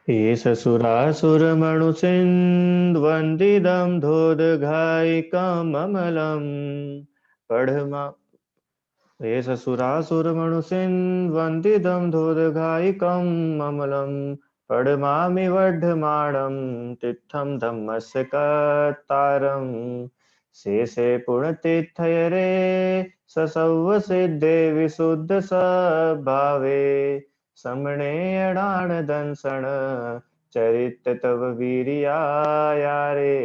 एष सुरासुरमणुषिन्वन्दितं धोदघायिकममलं पढमा एष सुरासुरमणुषिन्वन्दितं धोदघायिकम् अमलं पढमामि वढ्ढमाणं तीर्थं धम्मस्य कर्तारम् शेषे पुण्यतीर्थयरे ससौवसिद्धे विशुद्धस्वभावे समणे अडाणदंसण चरित तव वीर्यायारे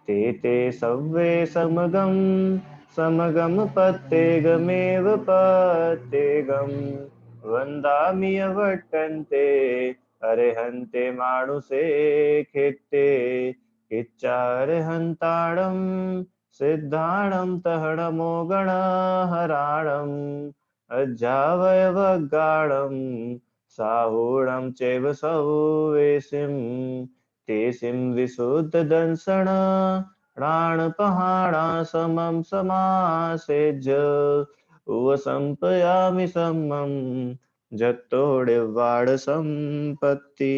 ते सव्वे समगम पत्तेगमेव पत्तेगम् वन्दामि अवट्टन्ते अरिहन्ते मानुषे खित्ते इच्चार्हन्ताडं सिद्धाणं तहणमो गणहराणम् अज्जावयवगाढं साहूढं चैव सौवेशिं तेसिं विशुद्धदंसण प्राणपहाणा समं समासेज्य उवसंपयामि समं जत्तोडिवाड संपत्ति।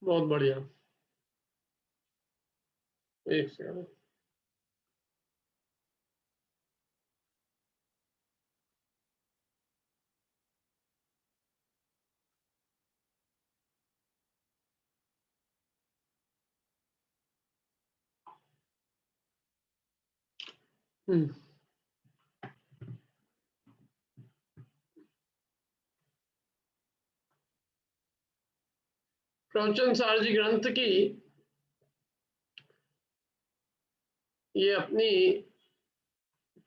बहुत बढ़िया। एक सेकंड। प्रवचन सारजी ग्रंथ की ये अपनी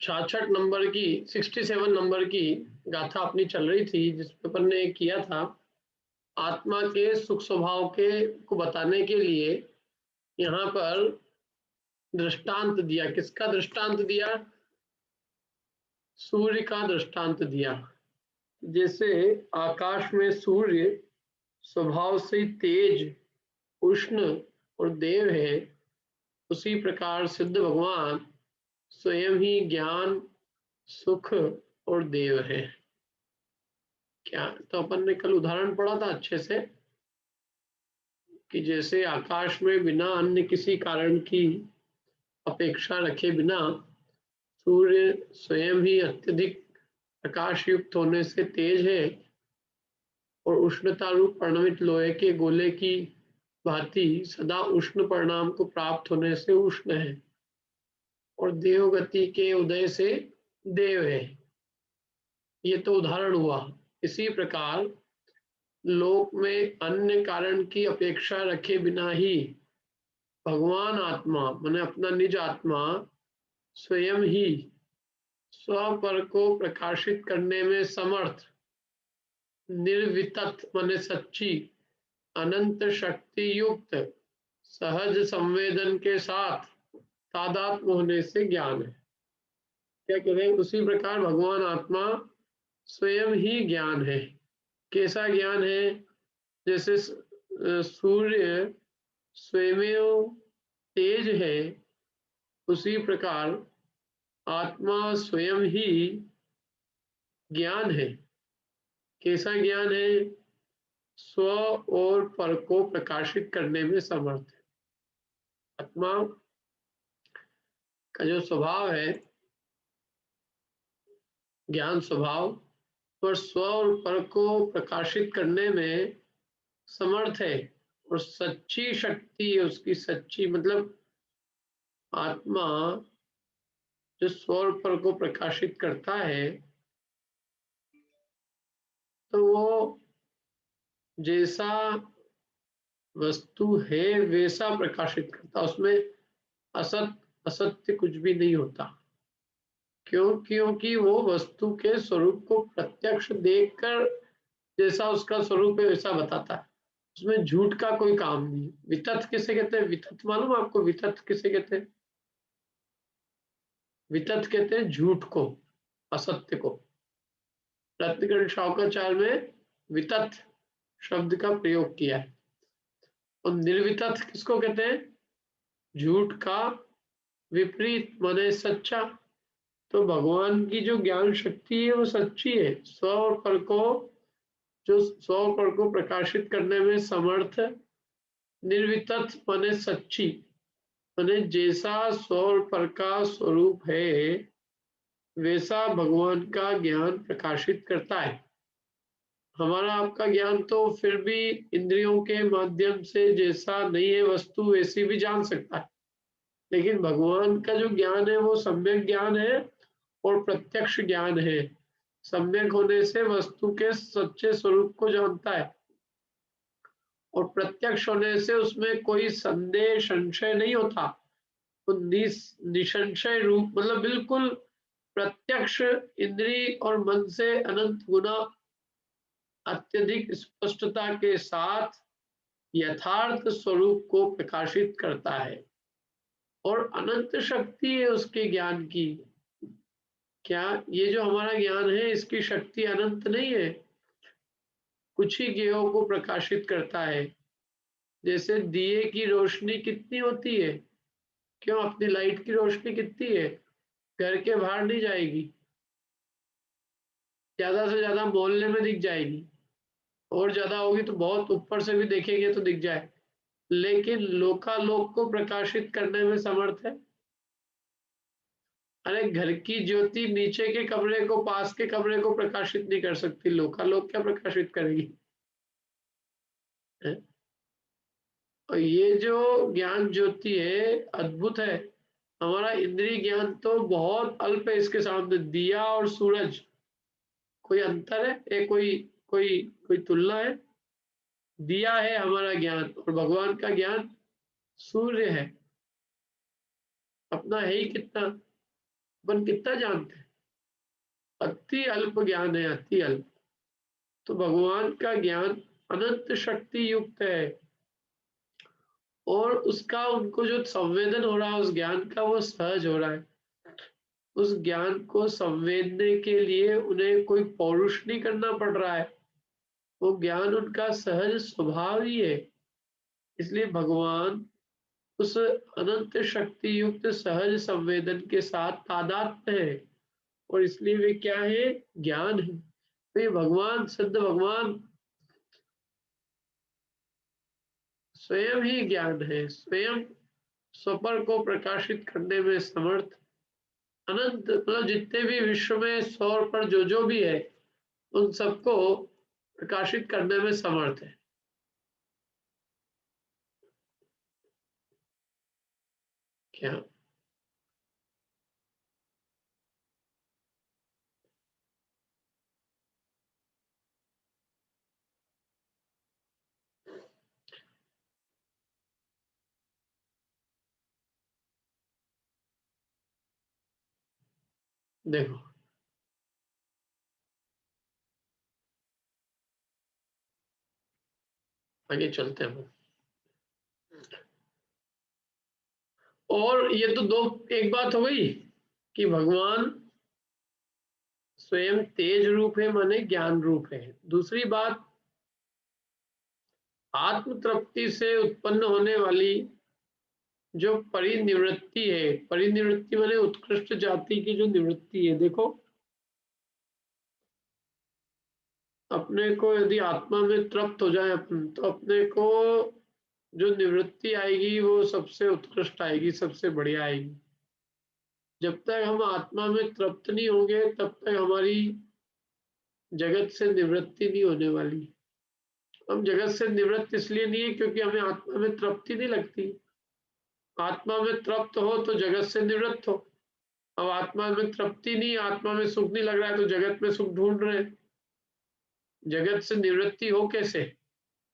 66 नंबर की 67 नंबर की गाथा अपनी चल रही थी, जिसमें अपन ने किया था आत्मा के सुख स्वभाव के को बताने के लिए यहाँ पर दृष्टांत दिया। किसका दृष्टांत दिया? सूर्य का दृष्टांत दिया। जैसे आकाश में सूर्य स्वभाव से तेज, उष्ण और देव है, उसी प्रकार सिद्ध भगवान स्वयं ही ज्ञान, सुख और देव है। क्या तो अपन ने कल उदाहरण पढ़ा था अच्छे से कि जैसे आकाश में बिना अन्य किसी कारण की अपेक्षा रखे बिना सूर्य स्वयं ही अत्यधिक प्रकाश युक्त होने से तेज है और उष्णता रूप परिणमित लोहे के गोले की भांति सदा उष्ण परिणाम को प्राप्त होने से उष्ण है और देवगति के उदय से देव है। ये तो उदाहरण हुआ। इसी प्रकार लोक में अन्य कारण की अपेक्षा रखे बिना ही भगवान आत्मा माने अपना निज आत्मा स्वयं ही स्वपर को प्रकाशित करने में समर्थ, निर्वितत माने सच्ची, अनंत शक्ति युक्त, सहज संवेदन के साथ तादात्म्य होने से ज्ञान है। क्या कह रहे हैं? उसी प्रकार भगवान आत्मा स्वयं ही ज्ञान है। कैसा ज्ञान है? जैसे सूर्य स्वयं तेज है, उसी प्रकार आत्मा स्वयं ही ज्ञान है। कैसा ज्ञान है? स्व और पर को प्रकाशित करने में समर्थ है। आत्मा का जो स्वभाव है, ज्ञान स्वभाव, पर स्व और पर को प्रकाशित करने में समर्थ है और सच्ची शक्ति है उसकी। सच्ची मतलब आत्मा जो स्व और पर को प्रकाशित करता है तो वो जैसा वस्तु है वैसा प्रकाशित करता, उसमें असत असत्य कुछ भी नहीं होता। क्यों? क्योंकि वो वस्तु के स्वरूप को प्रत्यक्ष देखकर जैसा उसका स्वरूप है वैसा बताता है, उसमें झूठ का कोई काम नहीं। वितत किसे कहते हैं? वितत मालूम आपको? वितत किसे कहते हैं? वितत कहते हैं झूठ को, असत्य को। रत्नगढ़ शौकाचार्य में वितत शब्द का प्रयोग किया है। और निर्वितत किसको कहते हैं? झूठ का विपरीत माने सच्चा। तो भगवान की जो ज्ञान शक्ति है वो सच्ची है। स्व और पर को, जो स्व और पर को प्रकाशित करने में समर्थ, निर्वितथ माने सच्ची, माने जैसा स्व और पर का स्वरूप है वैसा भगवान का ज्ञान प्रकाशित करता है। हमारा आपका ज्ञान तो फिर भी इंद्रियों के माध्यम से जैसा नहीं है वस्तु वैसी भी जान सकता है, लेकिन भगवान का जो ज्ञान है वो सम्यक ज्ञान है और प्रत्यक्ष ज्ञान है। सम्यक होने से वस्तु के सच्चे स्वरूप को जानता है और प्रत्यक्ष होने से उसमें कोई संदेह संशय नहीं होता। तो निसंशय रूप मतलब बिल्कुल प्रत्यक्ष, इंद्री और मन से अनंत गुना अत्यधिक स्पष्टता के साथ यथार्थ स्वरूप को प्रकाशित करता है और अनंत शक्ति है उसके ज्ञान की। क्या ये जो हमारा ज्ञान है इसकी शक्ति अनंत नहीं है, कुछ ही ज्ञेयों को प्रकाशित करता है। जैसे दिए की रोशनी कितनी होती है, क्यों अपनी लाइट की रोशनी कितनी है, घर के बाहर नहीं जाएगी, ज्यादा से ज्यादा मोहल्ले में दिख जाएगी, और ज्यादा होगी तो बहुत ऊपर से भी देखेंगे तो दिख जाए, लेकिन लोकालोक को प्रकाशित करने में समर्थ है। अरे घर की ज्योति नीचे के कमरे को, पास के कमरे को प्रकाशित नहीं कर सकती, लोकालोक क्या प्रकाशित करेगी है? और ये जो ज्ञान ज्योति है अद्भुत है। हमारा इंद्रिय ज्ञान तो बहुत अल्प है इसके सामने। दिया और सूरज, कोई अंतर है? कोई कोई तुलना है? दिया है हमारा ज्ञान और भगवान का ज्ञान सूर्य है। अपना है ही कितना, अपन कितना जानते हैं? अति अल्प ज्ञान है, अति अल्प। तो भगवान का ज्ञान अनंत शक्ति युक्त है और उसका उनको जो संवेदन हो रहा है उस ज्ञान का, वो सहज हो रहा है। उस ज्ञान को संवेदने के लिए उन्हें कोई पौरुष नहीं करना पड़ रहा है, वो ज्ञान उनका सहज स्वभाव ही है। इसलिए भगवान उस अनंत शक्ति युक्त सहज संवेदन के साथ तादात्म्य है और इसलिए वे क्या है? ज्ञान है। तो ये भगवान, सिद्ध भगवान स्वयं ही ज्ञान है, स्वयं स्वपर को प्रकाशित करने में समर्थ। अनंत मतलब जितने भी विश्व में सौर पर जो भी है उन सबको प्रकाशित करने में समर्थ है। क्या देखो, आगे चलते हैं। और ये तो दो, एक बात हो गई कि भगवान स्वयं तेज रूप है माने ज्ञान रूप है। दूसरी बात, आत्म तृप्ति से उत्पन्न होने वाली जो परिनिवृत्ति है, परिनिवृत्ति माने उत्कृष्ट जाति की जो निवृत्ति है। देखो, अपने को यदि आत्मा में तृप्त हो जाए अपन, तो अपने को जो निवृत्ति आएगी वो सबसे उत्कृष्ट आएगी, सबसे बढ़िया आएगी। जब तक हम आत्मा में तृप्त नहीं होंगे तब तक हमारी जगत से निवृत्ति नहीं होने वाली। हम जगत से निवृत्त इसलिए नहीं है क्योंकि हमें आत्मा में तृप्ति नहीं लगती। आत्मा में तृप्त हो तो जगत से निवृत्त हो। अब आत्मा में तृप्ति नहीं, आत्मा में सुख नहीं लग रहा है तो जगत में सुख ढूंढ रहे हैं। जगत से निवृत्ति हो कैसे?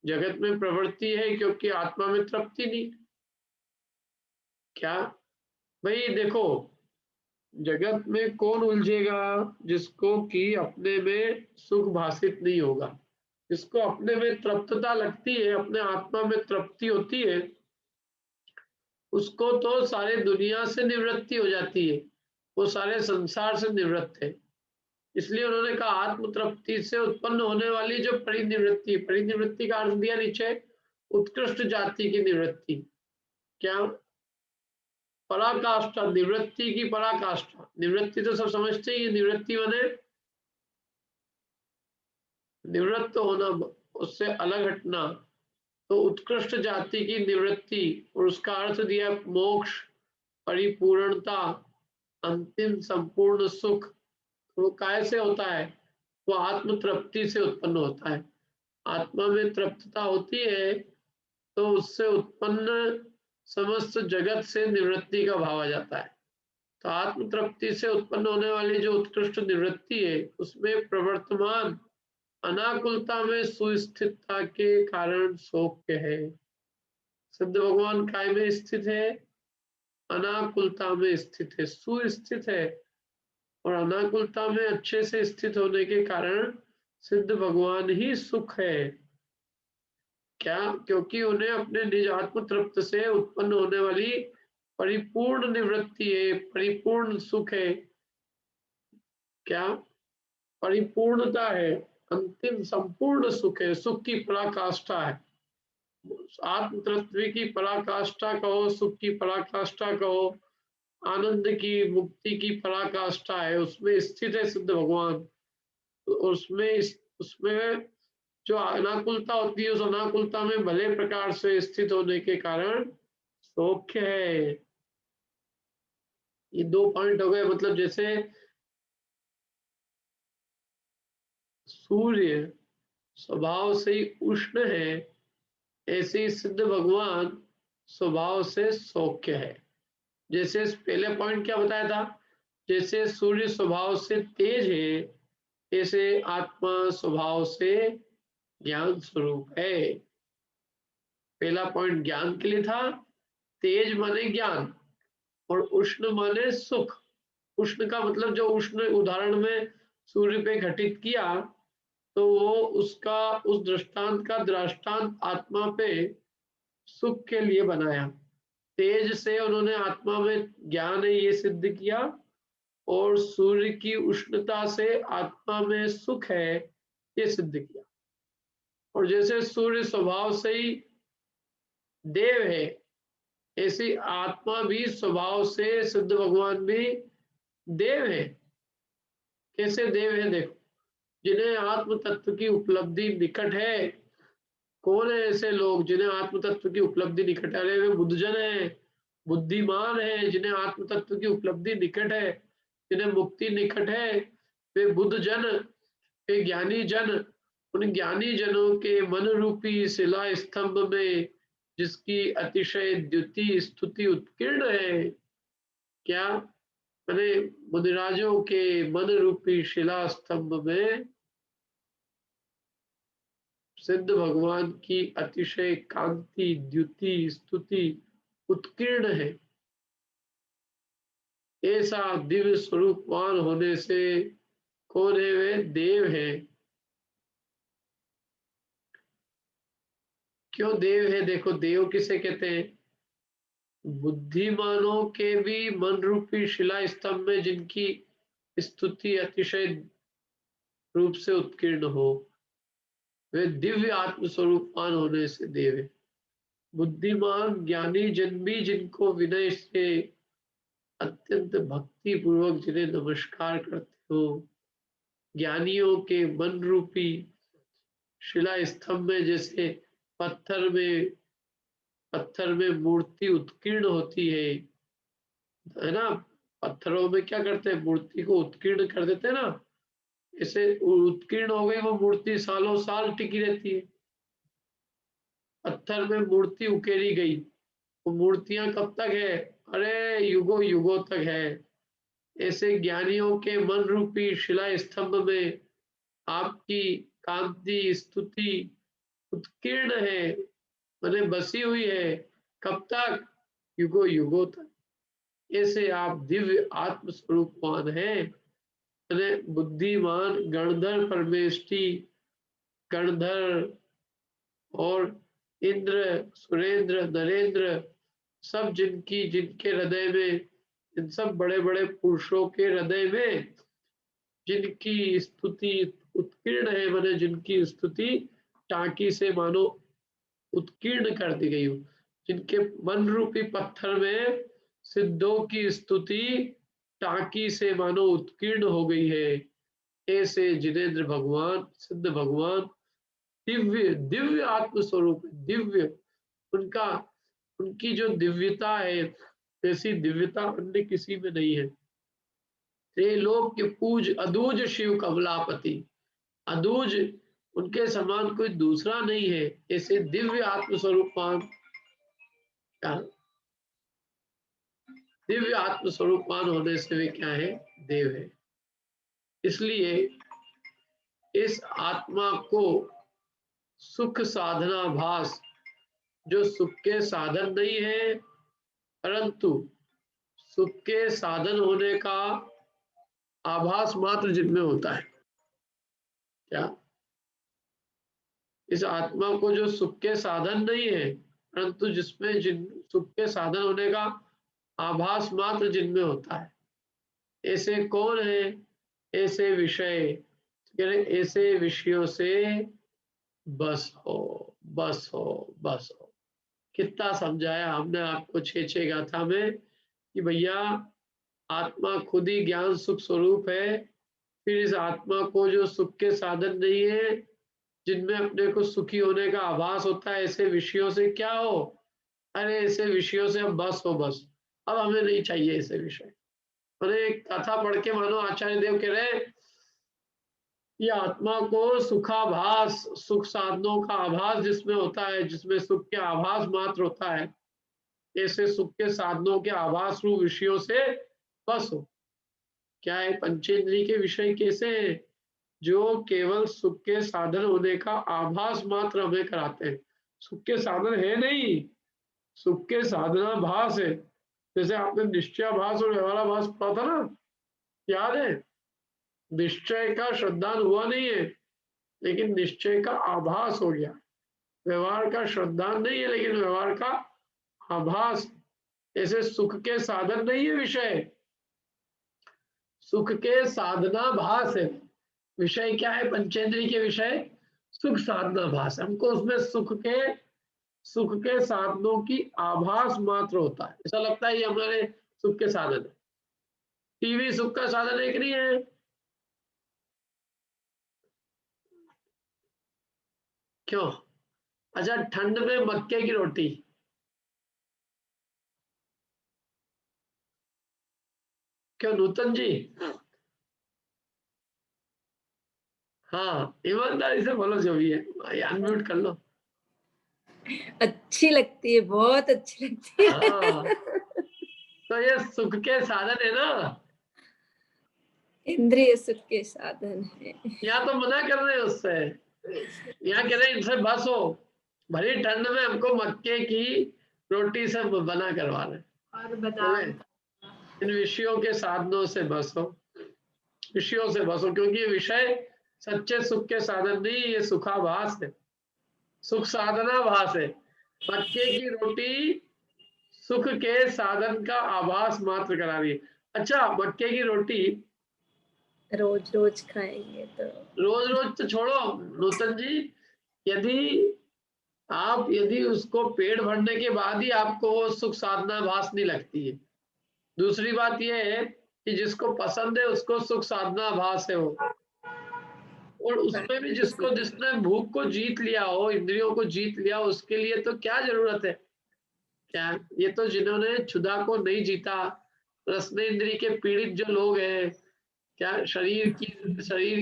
जगत में प्रवृत्ति है क्योंकि आत्मा में तृप्ति नहीं। क्या भाई देखो, जगत में कौन उलझेगा? जिसको कि अपने में सुख भाषित नहीं होगा, जिसको अपने में तृप्तता लगती है, अपने आत्मा में तृप्ति होती है, उसको तो सारे दुनिया से निवृत्ति हो जाती है, वो सारे संसार से निवृत्त है। इसलिए उन्होंने कहा आत्म तृप्ति से उत्पन्न होने वाली जो परिनिवृत्ति, परिनिवृत्ति का अर्थ दिया नीचे, उत्कृष्ट जाति की निवृत्ति। क्या पराकाष्ठा, निवृत्ति की पराकाष्ठा। निवृत्ति तो सब समझते ही, निवृत्ति माने निवृत्त होना, उससे अलग हटना। तो उत्कृष्ट जाति की निवृत्ति, और उसका अर्थ दिया मोक्ष, परिपूर्णता, अंतिम संपूर्ण सुख। तो वो काय से होता है? वो आत्म तृप्ति से उत्पन्न होता है। आत्मा में तृप्तता होती है तो उससे उत्पन्न समस्त जगत से निवृत्ति का भाव आ जाता है। तो आत्म तृप्ति से उत्पन्न होने वाली जो उत्कृष्ट निवृत्ति है, उसमें प्रवर्तमान अनाकुलता में सुस्थितता के कारण सौख्य है। सिद्ध भगवान काय में स्थित है? अनाकुलता में स्थित है, सुस्थित है। और अनाकुलता में अच्छे से स्थित होने के कारण सिद्ध भगवान ही सुख है। क्या? क्योंकि उन्हें अपने निज आत्म तृप्त से उत्पन्न होने वाली परिपूर्ण निवृत्ति है, परिपूर्ण सुख है। क्या? परिपूर्णता है, अंतिम संपूर्ण सुख है, सुख की पराकाष्ठा है। आत्म तृप्ति की पराकाष्ठा कहो, सुख की पराकाष्ठा कहो, आनंद की, मुक्ति की पराकाष्ठा है, उसमें स्थित है सिद्ध भगवान। तो उसमें जो अनाकुलता होती है, उस अनाकुलता में भले प्रकार से स्थित होने के कारण सौख्य है। ये 2 पॉइंट हो गए। मतलब जैसे सूर्य स्वभाव से ही उष्ण है, ऐसे ही सिद्ध भगवान स्वभाव से सौख्य है। जैसे पहले पॉइंट क्या बताया था? जैसे सूर्य स्वभाव से तेज है, ऐसे आत्मा स्वभाव से ज्ञान स्वरूप है। पहला पॉइंट ज्ञान के लिए था। तेज माने ज्ञान और उष्ण माने सुख। उष्ण का मतलब जो उष्ण उदाहरण में सूर्य पे घटित किया, तो वो उसका उस दृष्टांत का दृष्टांत आत्मा पे सुख के लिए बनाया। तेज से उन्होंने आत्मा में ज्ञान है ये सिद्ध किया, और सूर्य की उष्णता से आत्मा में सुख है ये सिद्ध किया। और जैसे सूर्य स्वभाव से ही देव है, ऐसी आत्मा भी स्वभाव से सिद्ध भगवान भी देव है। कैसे देव है? देखो, जिन्हें आत्म तत्व की उपलब्धि निकट है। कौन है ऐसे लोग जिन्हें आत्म तत्व की उपलब्धि निकट है? अरे वे बुद्धजन है, बुद्धिमान है, जिन्हें आत्म तत्व की उपलब्धि निकट है, जिन्हें मुक्ति निकट है, वे बुद्धजन, वे ज्ञानी जन। उन ज्ञानी जनों के मन रूपी शिला स्तंभ में जिसकी अतिशय द्युति स्तुति उत्कीर्ण है। क्या? मैंने मुनिराजों के मन रूपी शिला स्तंभ में सिद्ध भगवान की अतिशय कांति द्युति स्तुति उत्कीर्ण है। ऐसा दिव्य स्वरूपवान होने से कौन है? वे देव है। क्यों देव है? देखो, देव किसे कहते हैं? बुद्धिमानों के भी मन रूपी शिला स्तंभ में जिनकी स्तुति अतिशय रूप से उत्कीर्ण हो, वे दिव्य आत्म स्वरूपवान होने से देव है। बुद्धिमान ज्ञानी जन भी जिनको विनय से अत्यंत भक्ति पूर्वक जिन्हें नमस्कार करते हो, ज्ञानियों के मन रूपी शिला स्तंभ में जैसे पत्थर में मूर्ति उत्कीर्ण होती है ना? पत्थरों में क्या करते हैं? मूर्ति को उत्कीर्ण कर देते हैं ना। ऐसे उत्कीर्ण हो गई वो मूर्ति, सालों साल टिकी रहती है। पत्थर में मूर्ति उकेरी गई, वो मूर्तियां कब तक है? अरे युगों युगों तक है। ऐसे ज्ञानियों के मन रूपी शिला स्तंभ में आपकी कांति स्तुति उत्कीर्ण है, मैंने बसी हुई है। कब तक? युगों युगों तक। ऐसे आप दिव्य आत्म स्वरूपवान हैं। मैंने बुद्धिमान गणधर परमेष्टि, गणधर और इंद्र सुरेंद्र नरेंद्र, सब जिनके हृदय में, इन सब बड़े बड़े पुरुषों के हृदय में जिनकी स्तुति उत्कीर्ण है, मैंने जिनकी स्तुति टांकी से मानो उत्कीर्ण कर दी गई हो, जिनके मन रूपी पत्थर में सिद्धों की स्तुति टाकी से मानो उत्कीर्ण हो गई है। ऐसे जिनेंद्र भगवान, सिद्ध भगवान दिव्य दिव्य आत्म स्वरूप है, दिव्य। उनका उनकी जो दिव्यता है, ऐसी दिव्यता अन्य किसी में नहीं है। त्रिलोक के पूज अदूज शिव कमलापति, अदूज उनके समान कोई दूसरा नहीं है। ऐसे दिव्य आत्म स्वरूपवान, दिव्य आत्म स्वरूपवान होने से वे क्या है? देव है। इसलिए इस आत्मा को सुख साधना भास, जो सुख के साधन नहीं है, परंतु सुख के साधन होने का आभास मात्र जिनमें होता है। क्या? इस आत्मा को जो सुख के साधन नहीं है, परंतु जिसमें जिन सुख के साधन होने का आभास मात्र जिनमें होता है। ऐसे कौन है? ऐसे विषय, ऐसे विषयों से बस हो, बस हो, बस हो। कितना समझाया हमने आपको 6 गाथा में कि भैया आत्मा खुद ही ज्ञान सुख स्वरूप है। फिर इस आत्मा को जो सुख के साधन नहीं है, जिनमें अपने को सुखी होने का आभास होता है, ऐसे विषयों से क्या हो? अरे ऐसे विषयों से अब बस हो, बस। अब हमें नहीं चाहिए ऐसे विषय। मैंने एक कथा पढ़ के मानो आचार्य देव कह रहे ये आत्मा को सुखाभास, सुख साधनों का आभास जिसमें होता है, जिसमें सुख के आभास मात्र होता है, ऐसे सुख के साधनों के आभास रूप विषयों से बस हो। क्या है? पंचेंद्रिय के विषय कैसे हैं? जो केवल सुख के साधन होने का आभास मात्र हमें कराते हैं। सुख के साधन है नहीं, सुख के साधनाभास है। जैसे आपने निश्चयाभास और व्यवहाराभास पढ़ा था ना, याद है? निश्चय का श्रद्धान हुआ नहीं है, लेकिन निश्चय का आभास हो गया। व्यवहार का श्रद्धान नहीं है, लेकिन व्यवहार का आभास। ऐसे सुख के साधन नहीं है विषय, सुख के साधनाभास है। विषय क्या है? पंचेंद्रिय के विषय सुख साधनाभास। हमको उसमें सुख के साधनों की आभास मात्र होता है। ऐसा लगता है ये हमारे सुख के साधन है। टीवी सुख का साधन है कि नहीं है? क्यों? अच्छा, ठंड में मक्के की रोटी, क्यों नूतन जी? हाँ, ईमानदारी से बोलो जो भी है, अनम्यूट कर लो। अच्छी लगती है, बहुत अच्छी लगती है। हाँ, तो ये सुख के साधन है ना, इंद्रिय सुख के साधन है। यहाँ तो मना कर रहे हैं उससे, यहाँ कह रहे हैं इनसे बस हो। भरी ठंड में हमको मक्के की रोटी से बना करवा रहे, और बादाम इन विषयों के साधनों से बस हो, विषयों से बस हो, क्योंकि ये विषय सच्चे सुख के साधन नहीं, ये सुखाभास है, सुख साधनाभास है। मक्के की रोटी सुख के साधन का आभास मात्र करा रही है। अच्छा, मक्के की रोटी रोज रोज खाएंगे तो रोज रोज तो छोड़ो नूतन जी, यदि उसको पेट भरने के बाद ही आपको वो सुख साधना भास नहीं लगती है। दूसरी बात यह है कि जिसको पसंद है उसको सुख साधना भास है वो, और उसमें भी जिसने भूख को जीत लिया हो, इंद्रियों को जीत लिया, उसके लिए तो क्या जरूरत है? क्या ये तो जिन्होंने क्षुधा को नहीं जीता, रसने इंद्रिय के पीड़ित जो लोग हैं, क्या शरीर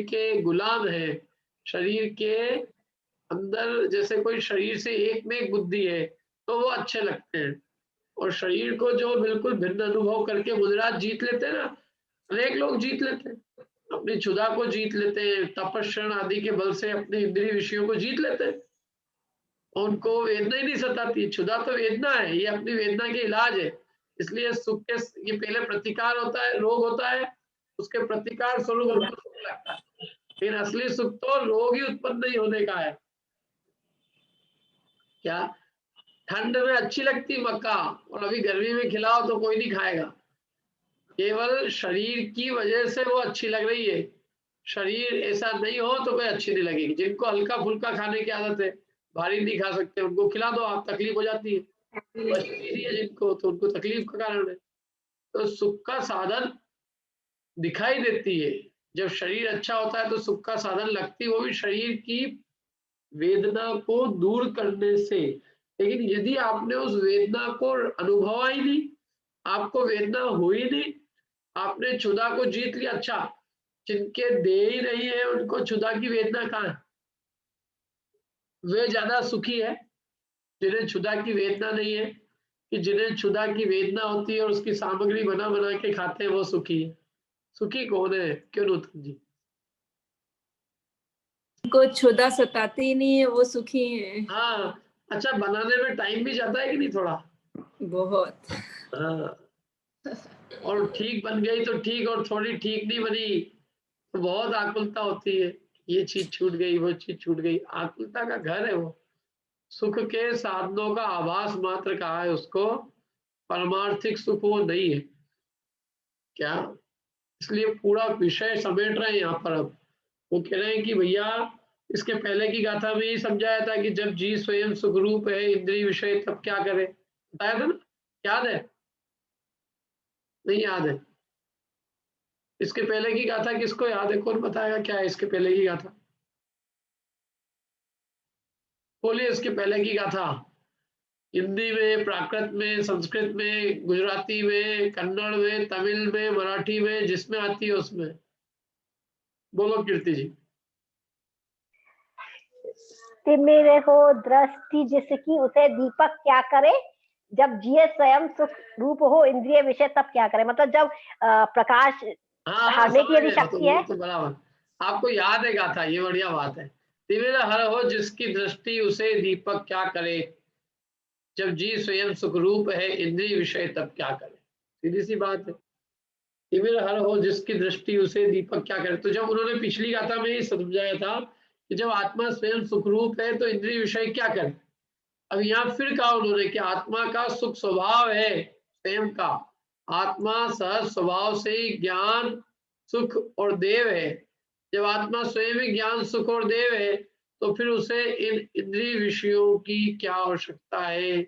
के गुलाम है, शरीर के अंदर जैसे कोई शरीर से एक में एक बुद्धि है तो वो अच्छे लगते हैं, और शरीर को जो बिल्कुल भिन्न अनुभव करके मुद्रा जीत लेते हैं ना, अनेक लोग जीत लेते हैं, अपनी क्षुधा को जीत लेते हैं, तपस्या आदि के बल से अपने इंद्रिय विषयों को जीत लेते हैं, उनको वेदना ही नहीं सताती। क्षुधा तो वेदना है, ये अपनी वेदना के इलाज है। इसलिए सुख के ये पहले प्रतिकार होता है, रोग होता है, उसके प्रतिकार स्वरूप हमको सुख लगता है, लेकिन असली सुख तो रोग ही उत्पन्न नहीं होने का है। क्या? ठंड में अच्छी लगती मक्का, और अभी गर्मी में खिलाओ तो कोई नहीं खाएगा। केवल शरीर की वजह से वो अच्छी लग रही है, शरीर ऐसा नहीं हो तो कोई अच्छी नहीं लगेगी। जिनको हल्का फुल्का खाने की आदत है, भारी नहीं खा सकते, उनको खिला दो आप, तकलीफ हो जाती है। बचती है जिनको तो उनको तकलीफ का कारण है। तो सुख का साधन दिखाई देती है। जब शरीर अच्छा होता है तो सुख का साधन लगती है, वो भी शरीर की वेदना को दूर करने से। लेकिन यदि आपने उस वेदना को अनुभवा ही नहीं, आपको वेदना हुई नहीं, आपने क्षुधा को जीत लिया, अच्छा जिनके दे ही नहीं है उनको क्षुधा की वेदना कहाँ है? वे ज्यादा सुखी है जिन्हें क्षुधा की वेदना नहीं है, कि जिन्हें क्षुधा की वेदना होती है और उसकी सामग्री बना बना के खाते हैं वो सुखी है? सुखी कौन है? क्यों नूतन जी? को क्षुधा सताती ही नहीं है, वो सुखी है। हाँ, अच्छा बनाने में टाइम भी जाता है कि नहीं थोड़ा? बहुत। हाँ, और ठीक बन गई तो ठीक, और थोड़ी ठीक नहीं बनी तो बहुत आकुलता होती है, ये चीज छूट गई, वो चीज छूट गई। आकुलता का घर है वो। सुख के साधनों का आभास मात्र कहा है उसको, परमार्थिक सुख वो नहीं है क्या? इसलिए पूरा विषय समेट रहे हैं यहाँ पर। अब वो कह रहे हैं कि भैया इसके पहले की गाथा में ही समझाया था कि जब जी स्वयं सुखरूप है इंद्रिय विषय तब क्या करे, बताया था ना? याद है? नहीं याद है? इसके पहले की गाथा किसको याद है? कौन बताएगा क्या है इसके पहले की गाथा? बोलिए इसके पहले की गाथा। हिंदी में, प्राकृत में, संस्कृत में, गुजराती में, कन्नड़ में, तमिल में, मराठी में, जिसमें आती है उसमें बोलो कीर्ति जी। तिमिर हो दृष्टि जिसकी उसे दीपक क्या करे, जब जिए स्वयं सुख रूप हो इंद्रिय विषय तब क्या करे। मतलब जब प्रकाश हाँ हारने की यदि समझ गए, शक्ति है। तो बराबर आपको याद है गाथा, ये बढ़िया बात है। तिमिर हर हो जिसकी दृष्टि उसे दीपक क्या करे, जब जी स्वयं सुखरूप है इंद्रिय विषय तब क्या करे। सीधी सी बात है। तिमिर हर हो जिसकी दृष्टि उसे दीपक क्या करे। तो जब उन्होंने पिछली गाथा में ही समझाया था कि जब आत्मा स्वयं सुखरूप है तो इंद्रिय विषय क्या करे, अब यहाँ फिर कहा उन्होंने कि आत्मा का सुख स्वभाव है स्वयं का, आत्मा सहज स्वभाव से ही ज्ञान सुख और देव है। जब आत्मा स्वयं ही ज्ञान सुख और देव है तो फिर उसे इन इंद्रिय विषयों की क्या आवश्यकता है।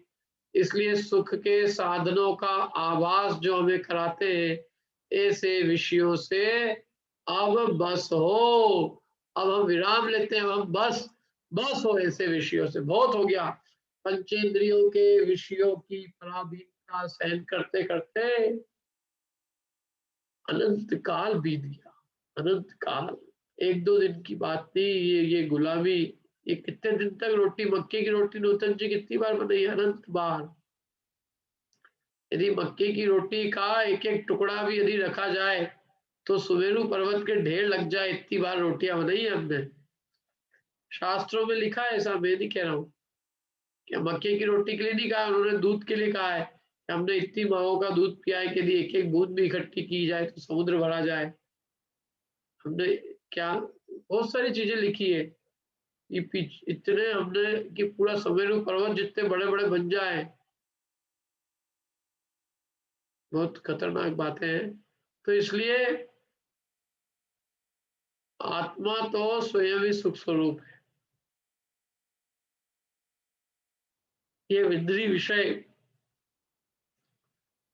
इसलिए सुख के साधनों का आभास जो हमें कराते हैं, ऐसे विषयों से अब बस हो। अब हम विराम लेते हैं, हम बस हो ऐसे विषयों से, बहुत हो गया। पंचेंद्रियों के विषयों की पराधीनता सहन करते करते अनंत काल बीत गया। अनंत काल, एक दो दिन की बात नहीं। ये गुलामी, ये कितने दिन तक रोटी, मक्के की रोटी नूतन जी कितनी बार बनाई? अनंत बार। यदि मक्के की रोटी का एक एक टुकड़ा भी यदि रखा जाए तो सुमेरु पर्वत के ढेर लग जाए, इतनी बार रोटियां बनाई है हमने। शास्त्रों में लिखा है ऐसा, मैं नहीं कह रहा हूँ। क्या मक्के की रोटी के लिए नहीं कहा उन्होंने, दूध के लिए कहा है कि हमने इतनी माओ का दूध पिया है कि यदि एक एक बूंद भी इकट्ठी की जाए तो समुद्र भरा जाए। हमने क्या बहुत सारी चीजें लिखी है, ये इतने हमने कि पूरा सुमेरु पर्वत जितने बड़े बड़े बन जाए। बहुत खतरनाक बातें हैं। तो इसलिए आत्मा तो स्वयं ही सुख स्वरूप है। ये इंद्रिय विषय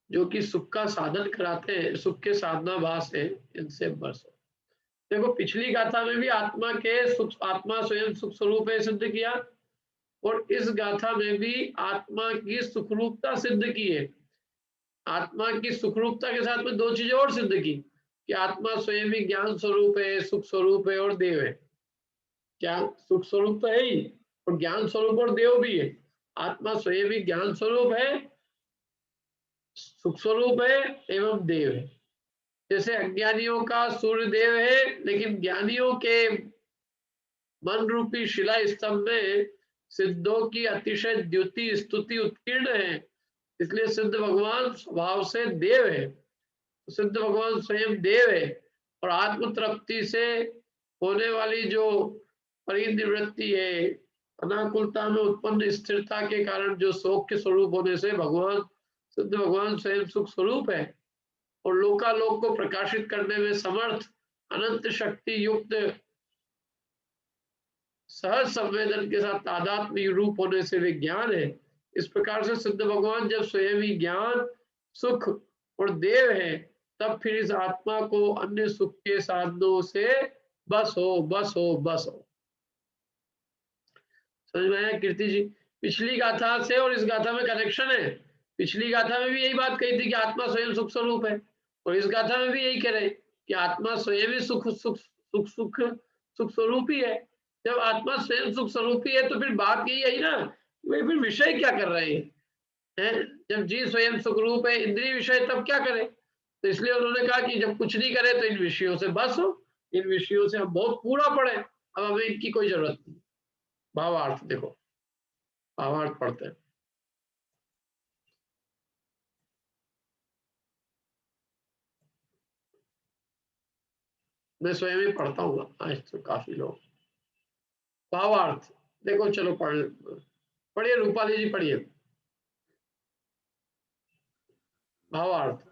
जो कि सुख का साधन कराते हैं, सुख के साधनाभास है, इनसे बस। देखो पिछली गाथा में भी आत्मा के सुख, आत्मा स्वयं सुख स्वरूप है सिद्ध किया, और इस गाथा में भी आत्मा की सुखरूपता सिद्ध की है। आत्मा की सुखरूपता के साथ में दो चीजें और सिद्ध की कि आत्मा स्वयं ही ज्ञान स्वरूप है, सुख स्वरूप है और देव है। क्या सुख स्वरूप तो है ही, और ज्ञान स्वरूप और देव भी है। आत्मा स्वयं ही ज्ञान स्वरूप है, सुख स्वरूप है एवं देव है। जैसे अज्ञानियों का सूर्य देव है, लेकिन ज्ञानियों के मन रूपी शिला स्तंभ में सिद्धों की अतिशय द्युति स्तुति उत्कीर्ण है, इसलिए सिद्ध भगवान स्वभाव से देव है। सिद्ध भगवान स्वयं देव है, और आत्म तृप्ति से होने वाली जो परिनिवृत्ति है, अनाकुलता में उत्पन्न स्थिरता के कारण जो सौख्य स्वरूप होने से भगवान, सिद्ध भगवान स्वयं सुख स्वरूप है, और लोकालोक को प्रकाशित करने में समर्थ अनंत शक्ति युक्त सहज संवेदन के साथ तादात्म्य रूप होने से वे ज्ञान है। इस प्रकार से सिद्ध भगवान जब स्वयं ही ज्ञान सुख और देव है, तब फिर इस आत्मा को अन्य सुख के साधनों से बस हो, बस हो, बस हो। समझ में आया कीर्ति जी? पिछली गाथा से और इस गाथा में कनेक्शन है। पिछली गाथा में भी यही बात कही थी कि आत्मा स्वयं सुख स्वरूप है, और इस गाथा में भी यही कह रहे कि आत्मा स्वयं ही सुख सुख सुख सुख सुख स्वरूप ही है। जब आत्मा स्वयं सुख स्वरूप ही है तो फिर बात यही है ना, वे फिर विषय क्या कर रहे हैं? जब जीव स्वयं सुख रूप है, इंद्रिय विषय, तब क्या करे? तो इसलिए उन्होंने कहा कि जब कुछ नहीं करे तो इन विषयों से बस हो, इन विषयों से हम बहुत पूरा पढ़े, अब हमें इनकी कोई जरूरत नहीं। भावार्थ देखो, भावार्थ पढ़ते हैं। मैं स्वयं ही पढ़ता हूँ आज तो काफी लोग। भावार्थ देखो, चलो पढ़िए रूपाली जी, पढ़िए भावार्थ।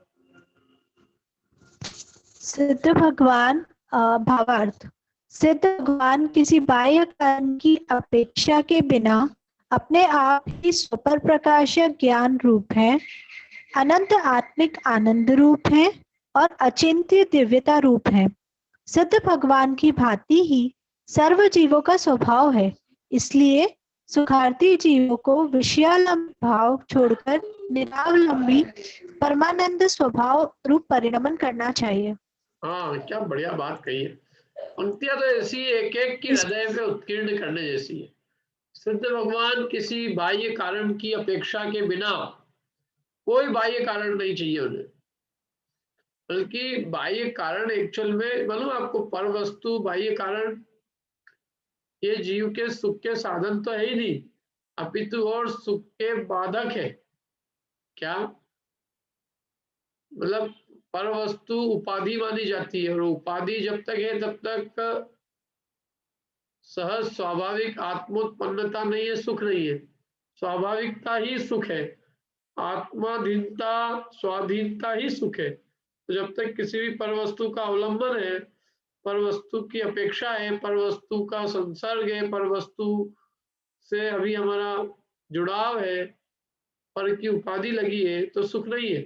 सिद्ध भगवान भावार्थ। सिद्ध भगवान किसी बाह्य कारण की अपेक्षा के बिना अपने आप ही स्वपर प्रकाशक ज्ञान रूप है, अनंत आत्मिक आनंद रूप है और अचिंत्य दिव्यता रूप है। सिद्ध भगवान की भांति ही सर्व जीवों का स्वभाव है, इसलिए सुखार्थी जीवों को विषयालंबी भाव छोड़कर निरावलंबी परमानंद स्वभाव रूप परिणमन करना चाहिए। हाँ, क्या बढ़िया बात कही है। पंक्तियां तो ऐसी एक एक की हृदय पे उत्कीर्ण करने जैसी है। सिद्ध भगवान किसी बाह्य कारण की अपेक्षा के बिना, कोई बाह्य कारण नहीं चाहिए उन्हें, बल्कि बाह्य कारण एक्चुअल में मालूम आपको, पर वस्तु बाह्य कारण ये जीव के सुख के साधन तो है ही नहीं, अपितु और सुख के बाधक है। क्या मतलब? पर वस्तु उपाधि मानी जाती है, और उपाधि जब तक है तब तक सहज स्वाभाविक आत्मोत्पन्नता नहीं है, सुख नहीं है। स्वाभाविकता ही सुख है, आत्माधीनता स्वाधीनता ही सुख है। तो जब तक किसी भी पर वस्तु का अवलंबन है, पर वस्तु की अपेक्षा है, पर वस्तु का संसर्ग है, पर वस्तु से अभी हमारा जुड़ाव है, पर की उपाधि लगी है, तो सुख नहीं है।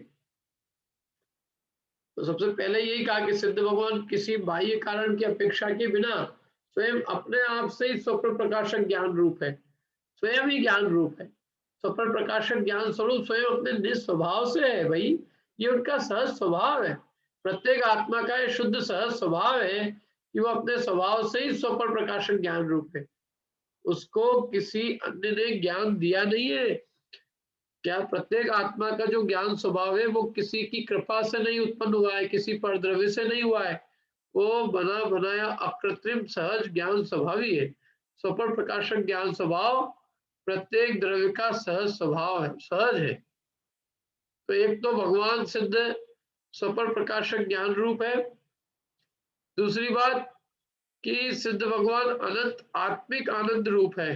तो सबसे पहले यही कहा कि सिद्ध भगवान किसी बाह्य कारण की अपेक्षा के बिना स्वयं अपने आप से ही स्वप्न प्रकाशक ज्ञान रूप है, स्वयं ही ज्ञान रूप है। स्वप्न प्रकाशक ज्ञान स्वरूप स्वयं अपने निस्वभाव से है भाई, ये उनका सहज स्वभाव है। प्रत्येक आत्मा का ये शुद्ध सहज स्वभाव है कि वो अपने स्वभाव से ही स्वप्न प्रकाशक ज्ञान रूप है, उसको किसी अन्य ने ज्ञान दिया नहीं है। क्या प्रत्येक आत्मा का जो ज्ञान स्वभाव है वो किसी की कृपा से नहीं उत्पन्न हुआ है, किसी परद्रव्य से नहीं हुआ है, वो बना बनाया अकृत्रिम सहज ज्ञान स्वभाव ही है। स्वप्न प्रकाशक ज्ञान स्वभाव प्रत्येक द्रव्य का सहज स्वभाव है, सहज है। तो एक तो भगवान सिद्ध स्वप्न प्रकाशक ज्ञान रूप है। दूसरी बात कि सिद्ध भगवान अनंत आत्मिक आनंद रूप है।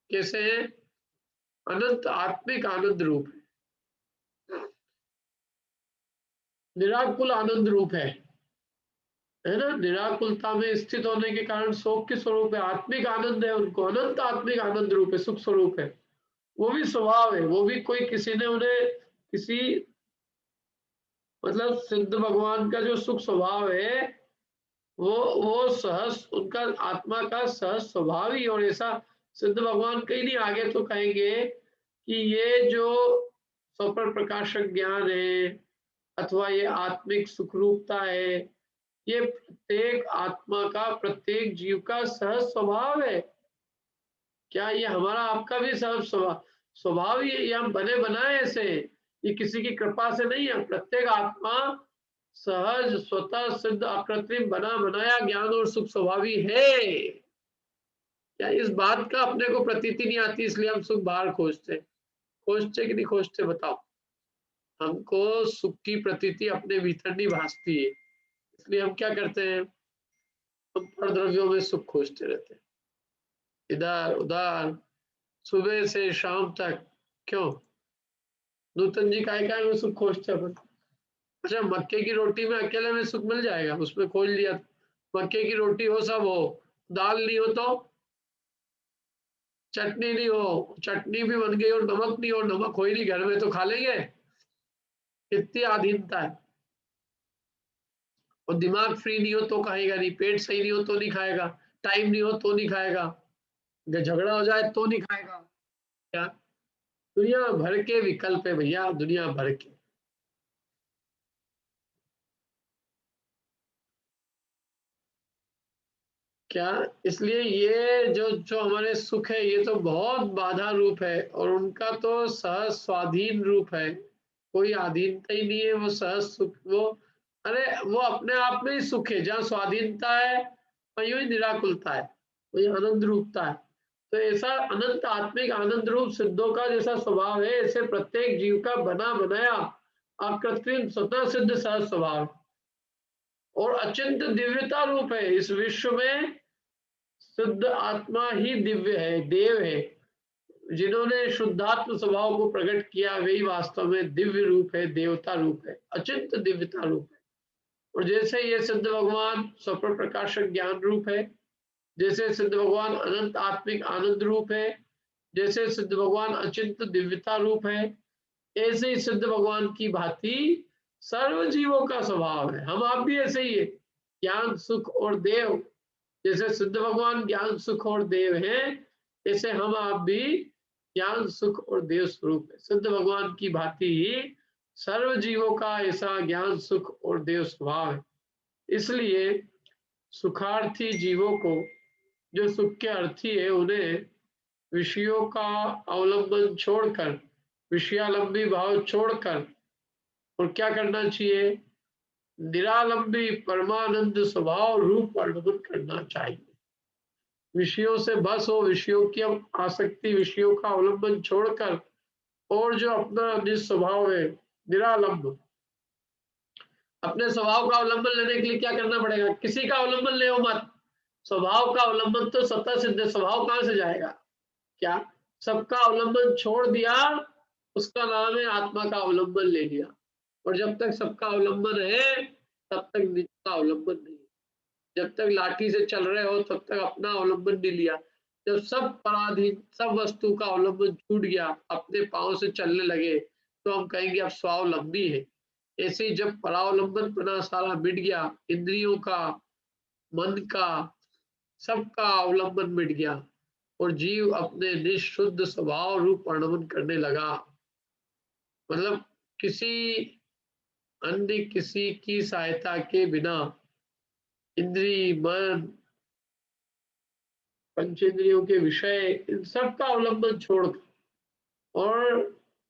कैसे है? अनंत आत्मिक आनंद रूप है, निराकुल आनंद रूप है ना? निराकुलता में स्थित होने के कारण शोक के स्वरूप है, आत्मिक आनंद है उनको, अनंत आत्मिक आनंद रूप है, सुख स्वरूप है। वो भी स्वभाव है, वो भी कोई किसी ने उन्हें किसी मतलब सिद्ध भगवान का जो सुख स्वभाव है वो सहज उनका आत्मा का सहज स्वभाव ही। और ऐसा सिद्ध भगवान कहीं नहीं, आगे तो कहेंगे कि ये जो स्वप्न प्रकाशक ज्ञान है अथवा ये आत्मिक सुखरूपता है, ये प्रत्येक आत्मा का प्रत्येक जीव का सहज स्वभाव है। क्या ये हमारा आपका भी सहज स्वभाव ही है? ये हम बने बनाए ऐसे, ये किसी की कृपा से नहीं है। प्रत्येक आत्मा सहज स्वतः सिद्ध अकृत्रिम बना बनाया ज्ञान और सुख स्वभावी है। क्या इस बात का अपने को प्रतीति नहीं आती, इसलिए हम सुख बाहर खोजते कि नहीं खोजते? बताओ। हमको सुख की प्रतीति अपने भीतर नहीं भासती है, इसलिए हम क्या करते हैं? हम पर द्रव्यों में सुख खोजते रहते हैं, इधर उधर, सुबह से शाम तक। क्यों? नूतन जी काय में सुख खोजते अपन? अच्छा, मक्के की रोटी में अकेले में सुख मिल जाएगा? उसमें खोज लिया, मक्के की रोटी हो, सब हो, दाल नहीं हो तो, चटनी नहीं हो, चटनी भी बन गई और नमक नहीं हो, नमक हो ही नहीं घर में, तो खा लेंगे? कितनी अधीनता है। और दिमाग फ्री नहीं हो तो खाएगा नहीं, पेट सही नहीं हो तो नहीं खाएगा, टाइम नहीं हो तो नहीं खाएगा, झगड़ा हो जाए तो नहीं खाएगा। क्या दुनिया भर के विकल्प है भैया, दुनिया भर के। क्या इसलिए ये जो जो हमारे सुख है ये तो बहुत बाधा रूप है, और उनका तो सहज स्वाधीन रूप है, कोई अधीनता ही नहीं है। वो सहज सुख, वो अरे वो अपने आप में ही सुख है। जहाँ स्वाधीनता है वहीं ही निराकुलता है, वही आनंद रूपता है। तो ऐसा अनंत आत्मिक आनंद रूप सिद्धों का जैसा स्वभाव है, ऐसे प्रत्येक जीव का बना बनाया अकृत्रिम स्वतः सिद्ध सहज स्वभाव और अचिंत दिव्यता रूप है। इस विश्व में शुद्ध आत्मा ही दिव्य है, देव है। जिन्होंने शुद्धात्म स्वभाव को प्रकट किया वही वास्तव में दिव्य रूप है, देवता रूप है, अचिंत दिव्यता रूप है। और जैसे ये सिद्ध भगवान स्वप्न प्रकाशक ज्ञान रूप है, जैसे सिद्ध भगवान अनंत आत्मिक आनंद रूप है, जैसे सिद्ध भगवान अचिंत दिव्यता रूप है, ऐसे ही सिद्ध भगवान की भांति सर्व जीवों का स्वभाव है। हम आप भी ऐसे ही है, ज्ञान सुख और देव। जैसे सिद्ध भगवान ज्ञान सुख और देव हैं, ऐसे हम आप भी ज्ञान सुख और देव स्वरूप है। सिद्ध भगवान की भांति ही सर्व जीवों का ऐसा ज्ञान सुख और देव स्वभाव है। इसलिए सुखार्थी जीवों को, जो सुख के अर्थी है, उन्हें विषयों का अवलंबन छोड़कर, विषयालंबी भाव छोड़कर, और क्या करना चाहिए? निरालंबी परमानंद स्वभाव रूप अनुभव करना चाहिए। विषयों से बस हो, विषयों की आसक्ति, विषयों का अवलंबन छोड़कर, और जो अपना निज स्वभाव है निरालंब, अपने स्वभाव का अवलंबन लेने के लिए क्या करना पड़ेगा? किसी का अवलंबन ले मत, स्वभाव का अवलंबन तो स्वतः सिद्ध। स्वभाव कहां से जाएगा? क्या सबका अवलंबन छोड़ दिया, उसका नाम है आत्मा का अवलंबन ले लिया। और जब तक सबका अवलंबन है तब तक निज का अवलंबन नहीं। जब तक लाठी से चल रहे हो तब तक अपना अवलंबन नहीं लिया। जब सब पराधीन, सब वस्तु का अवलंबन छूट गया, अपने पांव से चलने लगे, तो हम कहेंगे अब स्वावलंबी है। ऐसे ही जब परावलंबन पना सारा मिट गया, इंद्रियों का, मन का, सबका अवलंबन मिट गया, और जीव अपने निशुद्ध स्वभाव रूप अनुभव करने लगा। मतलब किसी अन्य किसी की सहायता के बिना इंद्रिय, मन, पंचेंद्रियों के विषय, इन सब का अवलंबन छोड़कर और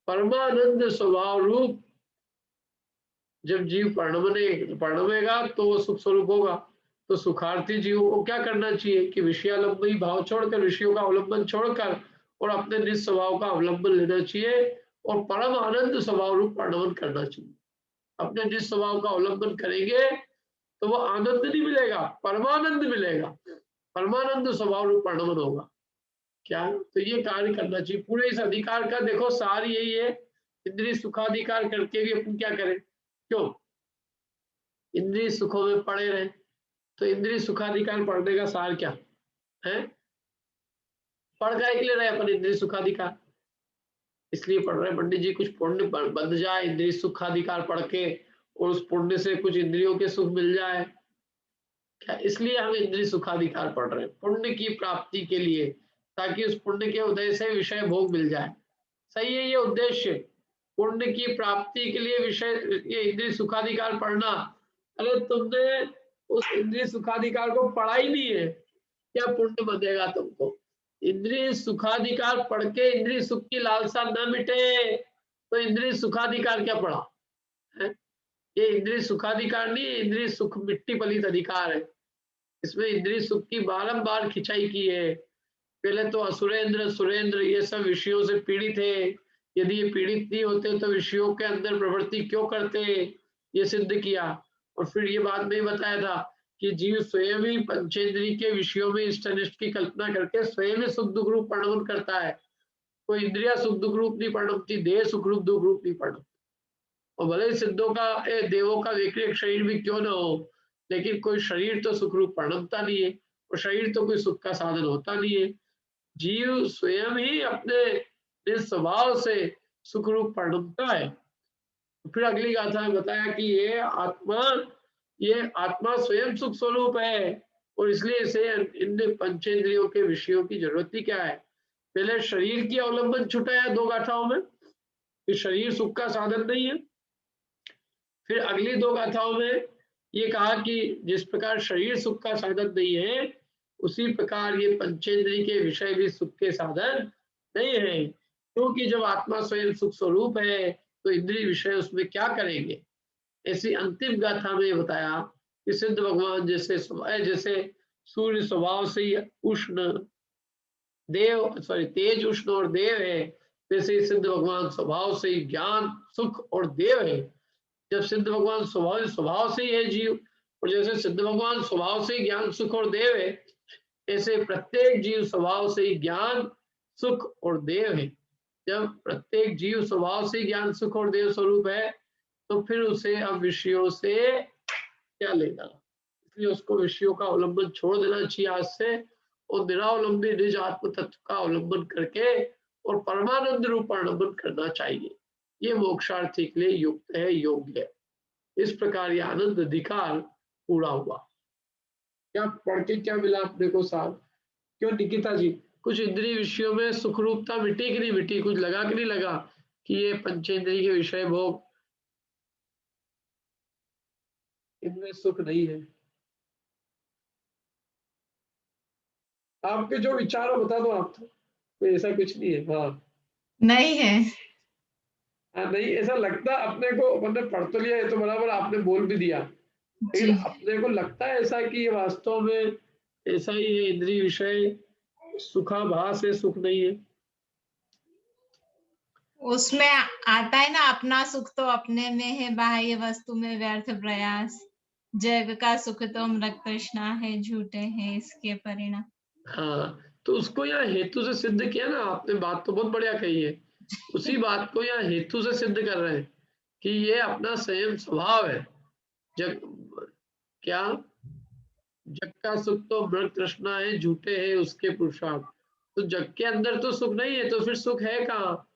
परमानंद स्वभाव रूप जब जीव परिणमेगा तो वो सुख स्वरूप होगा। तो सुखार्थी जीवों को क्या करना चाहिए कि विषयालंबी भाव छोड़कर, विषयों का अवलंबन छोड़कर, और अपने निज स्वभाव का अवलंबन लेना चाहिए, और परम आनंद स्वभाव रूप परिणमन करना चाहिए। अपने निज स्वभाव का अवलंबन करेंगे तो वो आनंद नहीं मिलेगा, परमानंद मिलेगा, परमानंद स्वभाव रूप परिणमन होगा। क्या तो ये कार्य करना चाहिए। पूरे इस अधिकार का देखो सार यही है, इंद्रिय सुखाधिकार करके भी अपन क्या करें? क्यों इंद्रिय सुखों में पड़े रहे? तो इंद्रिय सुखाधिकार पढ़ने का सार क्या है? पढ़ के ले रहे अपन इंद्रिय सुखाधिकार, इसलिए पढ़ रहे पंडित जी कुछ पुण्य बंध जाए इंद्रिय सुखाधिकार पढ़ के, और उस पुण्य से कुछ इंद्रियों के सुख मिल जाए। क्या इसलिए हम इंद्रिय सुखाधिकार पढ़ रहे हैं? पुण्य की प्राप्ति के लिए, ताकि उस पुण्य के उदय से विषय भोग मिल जाए। सही है ये उद्देश्य, पुण्य की प्राप्ति के लिए विषय, ये इंद्रिय सुखाधिकार पढ़ना। अरे तुमने उस इंद्रिय सुखाधिकार को पढ़ा ही नहीं है, क्या पुण्य बनेगा तुमको? इंद्रिय सुखाधिकार पढ़ के इंद्रिय सुख की लालसा न मिटे तो इंद्रिय सुखाधिकार क्या पढ़ा है? ये इंद्रिय सुखाधिकार नहीं, इंद्रिय सुख मिट्टी पलित अधिकार है। इसमें इंद्रिय सुख की बारंबार खिंचाई की है। पहले तो असुरेंद्र, सुरेंद्र ये सब विषयों से पीड़ित है। यदि ये पीड़ित नहीं होते तो विषयों के अंदर प्रवृत्ति क्यों करते, ये सिद्ध किया। और फिर ये बात में बताया था कि जीव स्वयं ही पंचेंद्रिय के विषयों में इष्ट अनिष्ट की कल्पना करके स्वयं ही सुख दुख रूप परिणमन करता है। कोई इंद्रिया सुख दुख रूप नहीं परिणमती, देह सुख रूप दुख रूप नहीं परिणमती। और भले सिद्धों का, देवों का विक्रियक शरीर भी क्यों ना हो, लेकिन कोई शरीर तो सुख रूप परिणमता नहीं है, और शरीर तो कोई सुख का साधन होता नहीं है। जीव स्वयं ही अपने इस स्वभाव से सुख रूप परिणमता है। फिर अगली गाथा में बताया कि ये आत्मा स्वयं सुख स्वरूप है और इसलिए इसे इन पंचेंद्रियों के विषयों की जरूरत ही क्या है। पहले शरीर की अवलंबन छुटाया 2 गाथाओं में कि शरीर सुख का साधन नहीं है। फिर अगली 2 गाथाओं में ये कहा कि जिस प्रकार शरीर सुख का साधन नहीं है उसी प्रकार ये पंचेंद्रिय के विषय भी सुख के साधन नहीं है, क्योंकि जब आत्मा स्वयं सुख स्वरूप है तो इंद्रिय विषय उसमें क्या करेंगे। ऐसी अंतिम गाथा में बताया कि सिद्ध भगवान जैसे सूर्य स्वभाव से ही उष्ण तेज उष्ण और देव है, वैसे ही सिद्ध भगवान स्वभाव से ही ज्ञान सुख और देव है। जब सिद्ध भगवान स्वभाव से ही है जीव, और जैसे सिद्ध भगवान स्वभाव से ही ज्ञान सुख और देव है, ऐसे प्रत्येक जीव स्वभाव से ही ज्ञान सुख और देव है। जब प्रत्येक जीव स्वभाव से ज्ञान सुख और देव स्वरूप है तो फिर उसे अब विषयों से क्या लेना, इसलिए उसको विषयों का अवलंबन छोड़ देना चाहिए आज से और निरावलंबी निज आत्म तत्व का अवलंबन करके और परमानंद रूप अवलंबन करना चाहिए। ये मोक्षार्थी के लिए युक्त है, योग्य है। इस प्रकार ये आनंद अधिकार पूरा हुआ। क्या पढ़ के क्या मिला अपने को साहब? क्यों निकिता जी, कुछ इंद्रिय विषयों में सुख रूपता मिटी कि नहीं मिटी? कुछ लगा कि नहीं लगा कि ये पंचेंद्रिय के विषय भोग इनमें सुख नहीं है? आपके जो विचार हो बता दो आप। तो ऐसा कुछ नहीं है। हाँ नहीं है। हाँ, नहीं ऐसा लगता अपने को, अपने पढ़ तो लिया है तो बराबर आपने बोल भी दिया, लेकिन अपने को लगता है ऐसा कि ये वास्तव में ऐसा ही है, इंद्रिय विषय सुखाभास है, सुख नहीं है। उसमें आता है ना, अपना सुख तो अपने में है, बाह्य वस्तु में व्यर्थ प्रयास, जग का सुख तो मृग तृष्णा है, झूठे हैं इसके परिणाम। हाँ, तो उसको यहाँ हेतु से सिद्ध किया ना आपने। बात तो बहुत बढ़िया कही है, उसी बात को यहाँ हेतु से सिद्ध कर रहे हैं कि ये अपना स्वयं स्वभाव है। जग क्या, जग का सुख तो मृग तृष्णा है, झूठे है उसके पुरुषार्थ। तो जग के अंदर तो सुख नहीं है, तो फिर सुख है कहाँ?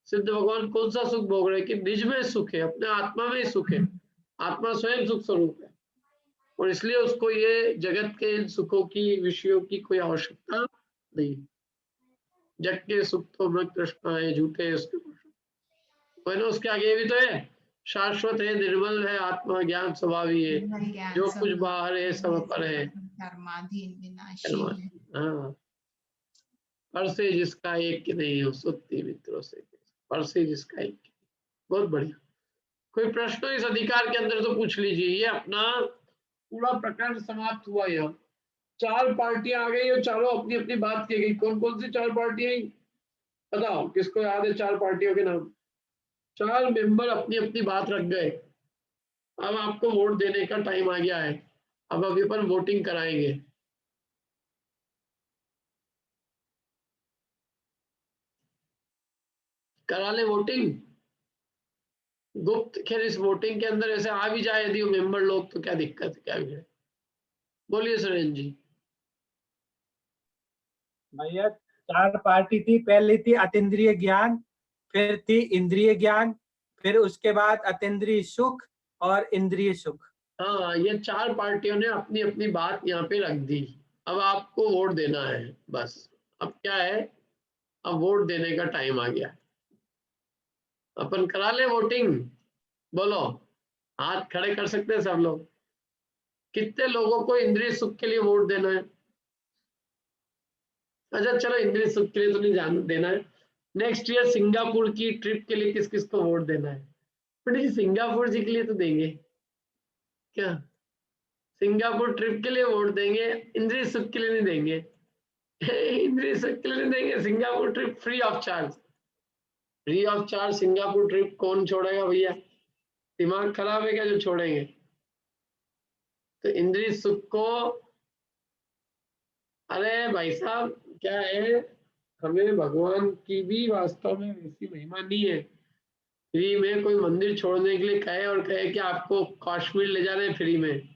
सिद्ध भगवान कौन सा सुख भोग रहे हैं कि निज में सुख है, अपने आत्मा में ही सुख है। आत्मा स्वयं सुख स्वरूप है और इसलिए उसको ये जगत के इन सुखों की, विषयों की कोई आवश्यकता नहीं। जग के सुख तो मृग तृष्णा है, झूठे है उसके पुरुषार्थ। उसके आगे भी तो है, शाश्वत है, निर्मल है, आत्मा ज्ञान स्वभावी है, जो कुछ बाहर है सब पर है, कर्माधीन विनाशी है। हाँ, पर से जिसका एक की नहीं हो, सुत्ती मित्रों से पर से जिसका एक। बहुत बढ़िया। कोई प्रश्न इस अधिकार के अंदर तो पूछ लीजिए। ये अपना पूरा प्रकरण समाप्त हुआ। यहाँ 4 पार्टियां आ गई और चारों अपनी अपनी बात की गई। कौन कौन सी 4 पार्टियां बताओ, किसको याद है 4 पार्टियों के नाम? 4 मेंबर अपनी अपनी बात रख गए। अब आपको वोट देने का टाइम आ गया है। अब अभी अपन वोटिंग कराएंगे। करा ले वोटिंग गुप्त। खैर इस वोटिंग के अंदर ऐसे आ भी जाए यदि मेंबर लोग तो क्या दिक्कत है, क्या बिगड़े? बोलिए सुरेंद्र जी। भैया 4 पार्टी थी। पहली थी अतीन्द्रिय ज्ञान, फिर थी इंद्रिय ज्ञान, फिर उसके बाद अतीन्द्रिय सुख और इंद्रिय सुख। हाँ, ये 4 पार्टियों ने अपनी अपनी बात यहाँ पे रख दी। अब आपको वोट देना है बस। अब क्या है, अब वोट देने का टाइम आ गया। अपन करा ले वोटिंग। बोलो, हाथ खड़े कर सकते हैं सब लोग। कितने लोगों को इंद्रिय सुख के लिए वोट देना है? अच्छा चलो, इंद्रिय सुख के लिए तो नहीं जान देना है। नेक्स्ट ईयर सिंगापुर की ट्रिप के लिए किस किस को वोट देना है? पंडित जी सिंगापुर जी के लिए तो देंगे क्या? सिंगापुर ट्रिप के लिए वोट देंगे, इंद्रिय सुख के लिए नहीं देंगे। इंद्रिय सुख के लिए नहीं देंगे। Singapore trip free of charge. Free of charge Singapore trip कौन छोड़ेगा भैया? दिमाग खराब है क्या जो छोड़ेंगे? तो इंद्रिय सुख को, अरे भाई साहब क्या है, हमें भगवान की भी वास्तव में वैसी महिमा नहीं है। फ्री में कोई मंदिर छोड़ने के लिए कहे और कहे कि आपको कश्मीर ले जा रहे हैं फ्री में,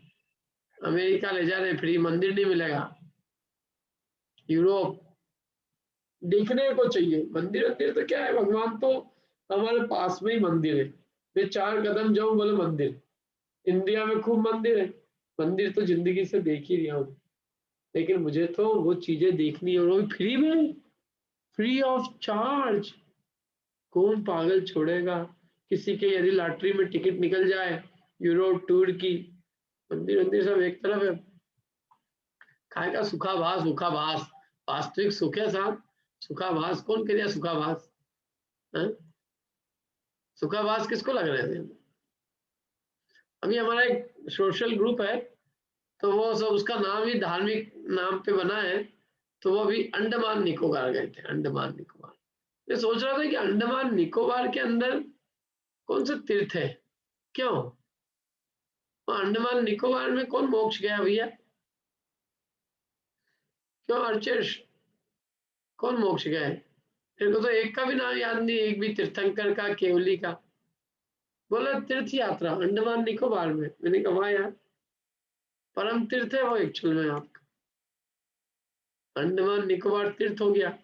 अमेरिका ले जा रहे हैं फ्री, मंदिर नहीं मिलेगा, यूरोप देखने को चाहिए। मंदिर मंदिर तो क्या है, भगवान तो हमारे पास में ही मंदिर है। मैं 4 कदम जाऊं बोले मंदिर। इंडिया में खूब मंदिर है, मंदिर तो जिंदगी से देख ही रहा हूँ, लेकिन मुझे तो वो चीजें देखनी है, और वो फ्री में, फ्री ऑफ चार्ज। कौन पागल छोड़ेगा? किसी के यदि लॉटरी में टिकट निकल जाए यूरोप टूर की, मंदिर मंदिर सब एक तरफ है, काय का सुखाभास सुखाभास, वास्तविक सुख है साहब। सुखाभास कौन करिए? सुखाभास सुखाभास किसको लग रहे थे? अभी हमारा एक सोशल ग्रुप है, तो वो सब उसका नाम ही धार्मिक नाम पे बना है, तो वो अभी अंडमान निकोबार गए थे। अंडमान निकोबार, मैं सोच रहा था कि अंडमान निकोबार के अंदर कौन सा तीर्थ है, क्यों अंडमान निकोबार में कौन मोक्ष गया भैया? क्यों अर्चेश, कौन मोक्ष गया है? मेरे को तो एक का भी नाम याद नहीं, एक भी तीर्थंकर का, केवली का। बोला तीर्थ यात्रा अंडमान निकोबार में। मैंने कहा यार, परम तीर्थ है वो एक्चुअल में आपका, अंडमान निकोबार तीर्थ हो गया।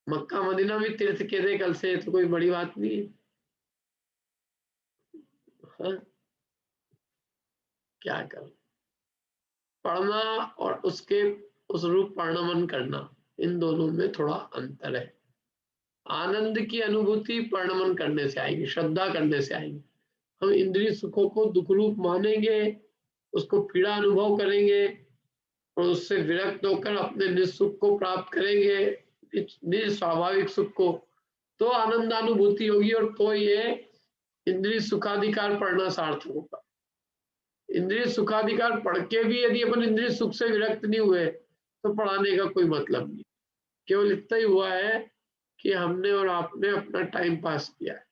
मक्का मदीना भी तीर्थ के थे कल से, तो कोई बड़ी बात नहीं है। हाँ? क्या कर पढ़ना और उसके उस रूप वर्णन करना, इन दोनों में थोड़ा अंतर है। आनंद की अनुभूति वर्णन करने से आएगी, श्रद्धा करने से आएगी। हम इंद्रिय सुखों को दुख रूप मानेंगे, उसको पीड़ा अनुभव करेंगे, और उससे विरक्त होकर अपने निस्सुख को प्राप्त करेंगे, निस्वाभाविक सुख को, तो आनंदानुभूति होगी, और तो ये इंद्रिय सुखाधिकार पढ़ना सार्थक होगा। इंद्रिय सुखाधिकार पढ़ के भी यदि अपन इंद्रिय सुख से विरक्त नहीं हुए, तो पढ़ाने का कोई मतलब नहीं। केवल इतना ही हुआ है कि हमने और आपने अपना टाइम पास किया है,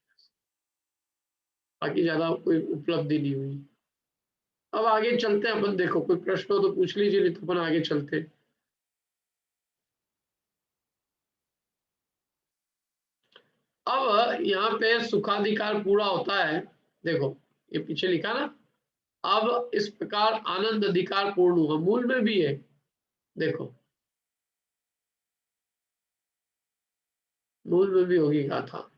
बाकी ज्यादा कोई उपलब्धि नहीं हुई। अब आगे चलते हैं अपन, देखो कोई प्रश्न हो तो पूछ लीजिए, नहीं तो अपन आगे चलते हैं। अब यहाँ पे सुखाधिकार पूरा होता है, देखो ये पीछे लिखा ना, अब इस प्रकार आनंद अधिकार पूर्ण हुआ, मूल में भी है, देखो मूल में भी होगी गाथा।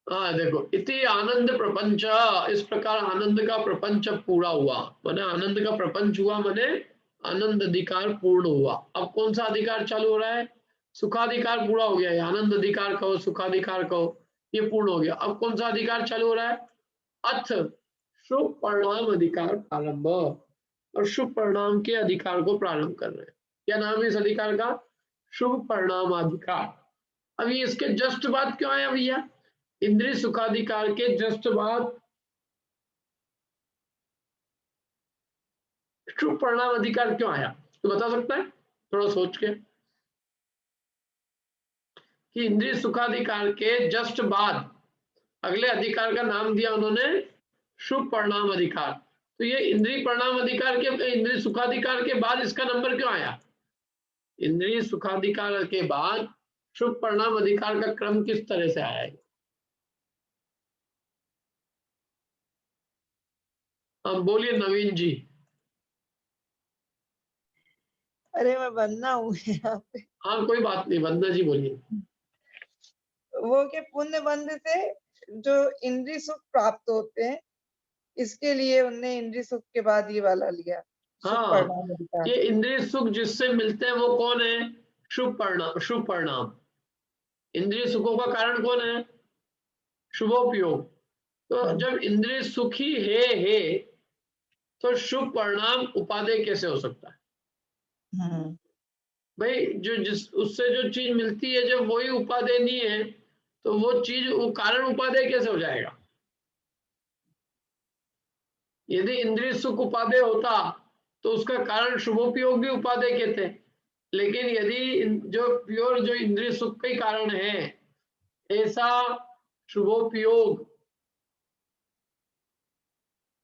हाँ देखो, इति आनंद प्रपंच, इस प्रकार आनंद का प्रपंच पूरा हुआ, माने आनंद का प्रपंच हुआ, माने आनंद अधिकार पूर्ण हुआ। अब कौन सा अधिकार चालू हो रहा है? सुखाधिकार पूरा हो गया, आनंद अधिकार कहो सुखाधिकार कहो, ये पूर्ण हो गया। अब कौन सा अधिकार चालू हो रहा है? अथ शुभ परिणाम अधिकार प्रारंभ, और शुभ परिणाम के अधिकार को प्रारंभ कर रहे हैं। क्या नाम है इस अधिकार का? शुभ परिणाम अधिकार। अभी इसके जस्ट बाद क्यों आया भैया? इंद्रिय सुखाधिकार के जस्ट बाद शुभ परिणाम अधिकार क्यों आया, तो बता सकता है थोड़ा सोच के? कि इंद्रिय सुखाधिकार के जस्ट बाद अगले अधिकार का नाम दिया उन्होंने शुभ परिणाम अधिकार। तो ये इंद्रिय परिणाम अधिकार के, इंद्रिय सुखाधिकार के बाद इसका नंबर क्यों आया? इंद्रिय सुखाधिकार के बाद शुभ परिणाम अधिकार का क्रम किस तरह से आया है? हम बोलिए नवीन जी। अरे मैं वंदना हूँ यहाँ पे। हाँ कोई बात नहीं, वंदना जी बोलिए। वो के पुण्य बंध से जो इंद्रिय सुख प्राप्त होते हैं, इसके लिए उनने इंद्रिय सुख के बाद ये वाला लिया। हाँ, ये इंद्रिय सुख जिससे मिलते हैं वो कौन है? शुभ परिणाम। शुभ परिणाम, इंद्रिय सुखों का कारण कौन है? शुभोपयोग। तो जब इंद्रिय सुख ही है तो शुभ परिणाम उपादेय कैसे हो सकता है? भाई जो जिस उससे जो चीज मिलती है, जब वही उपादेय नहीं है, तो वो चीज वो कारण उपादेय कैसे हो जाएगा? यदि इंद्रिय सुख उपादेय होता तो उसका कारण शुभोपयोग भी उपादेय के थे, लेकिन यदि जो प्योर जो इंद्रिय सुख का ही कारण है, ऐसा शुभोपयोग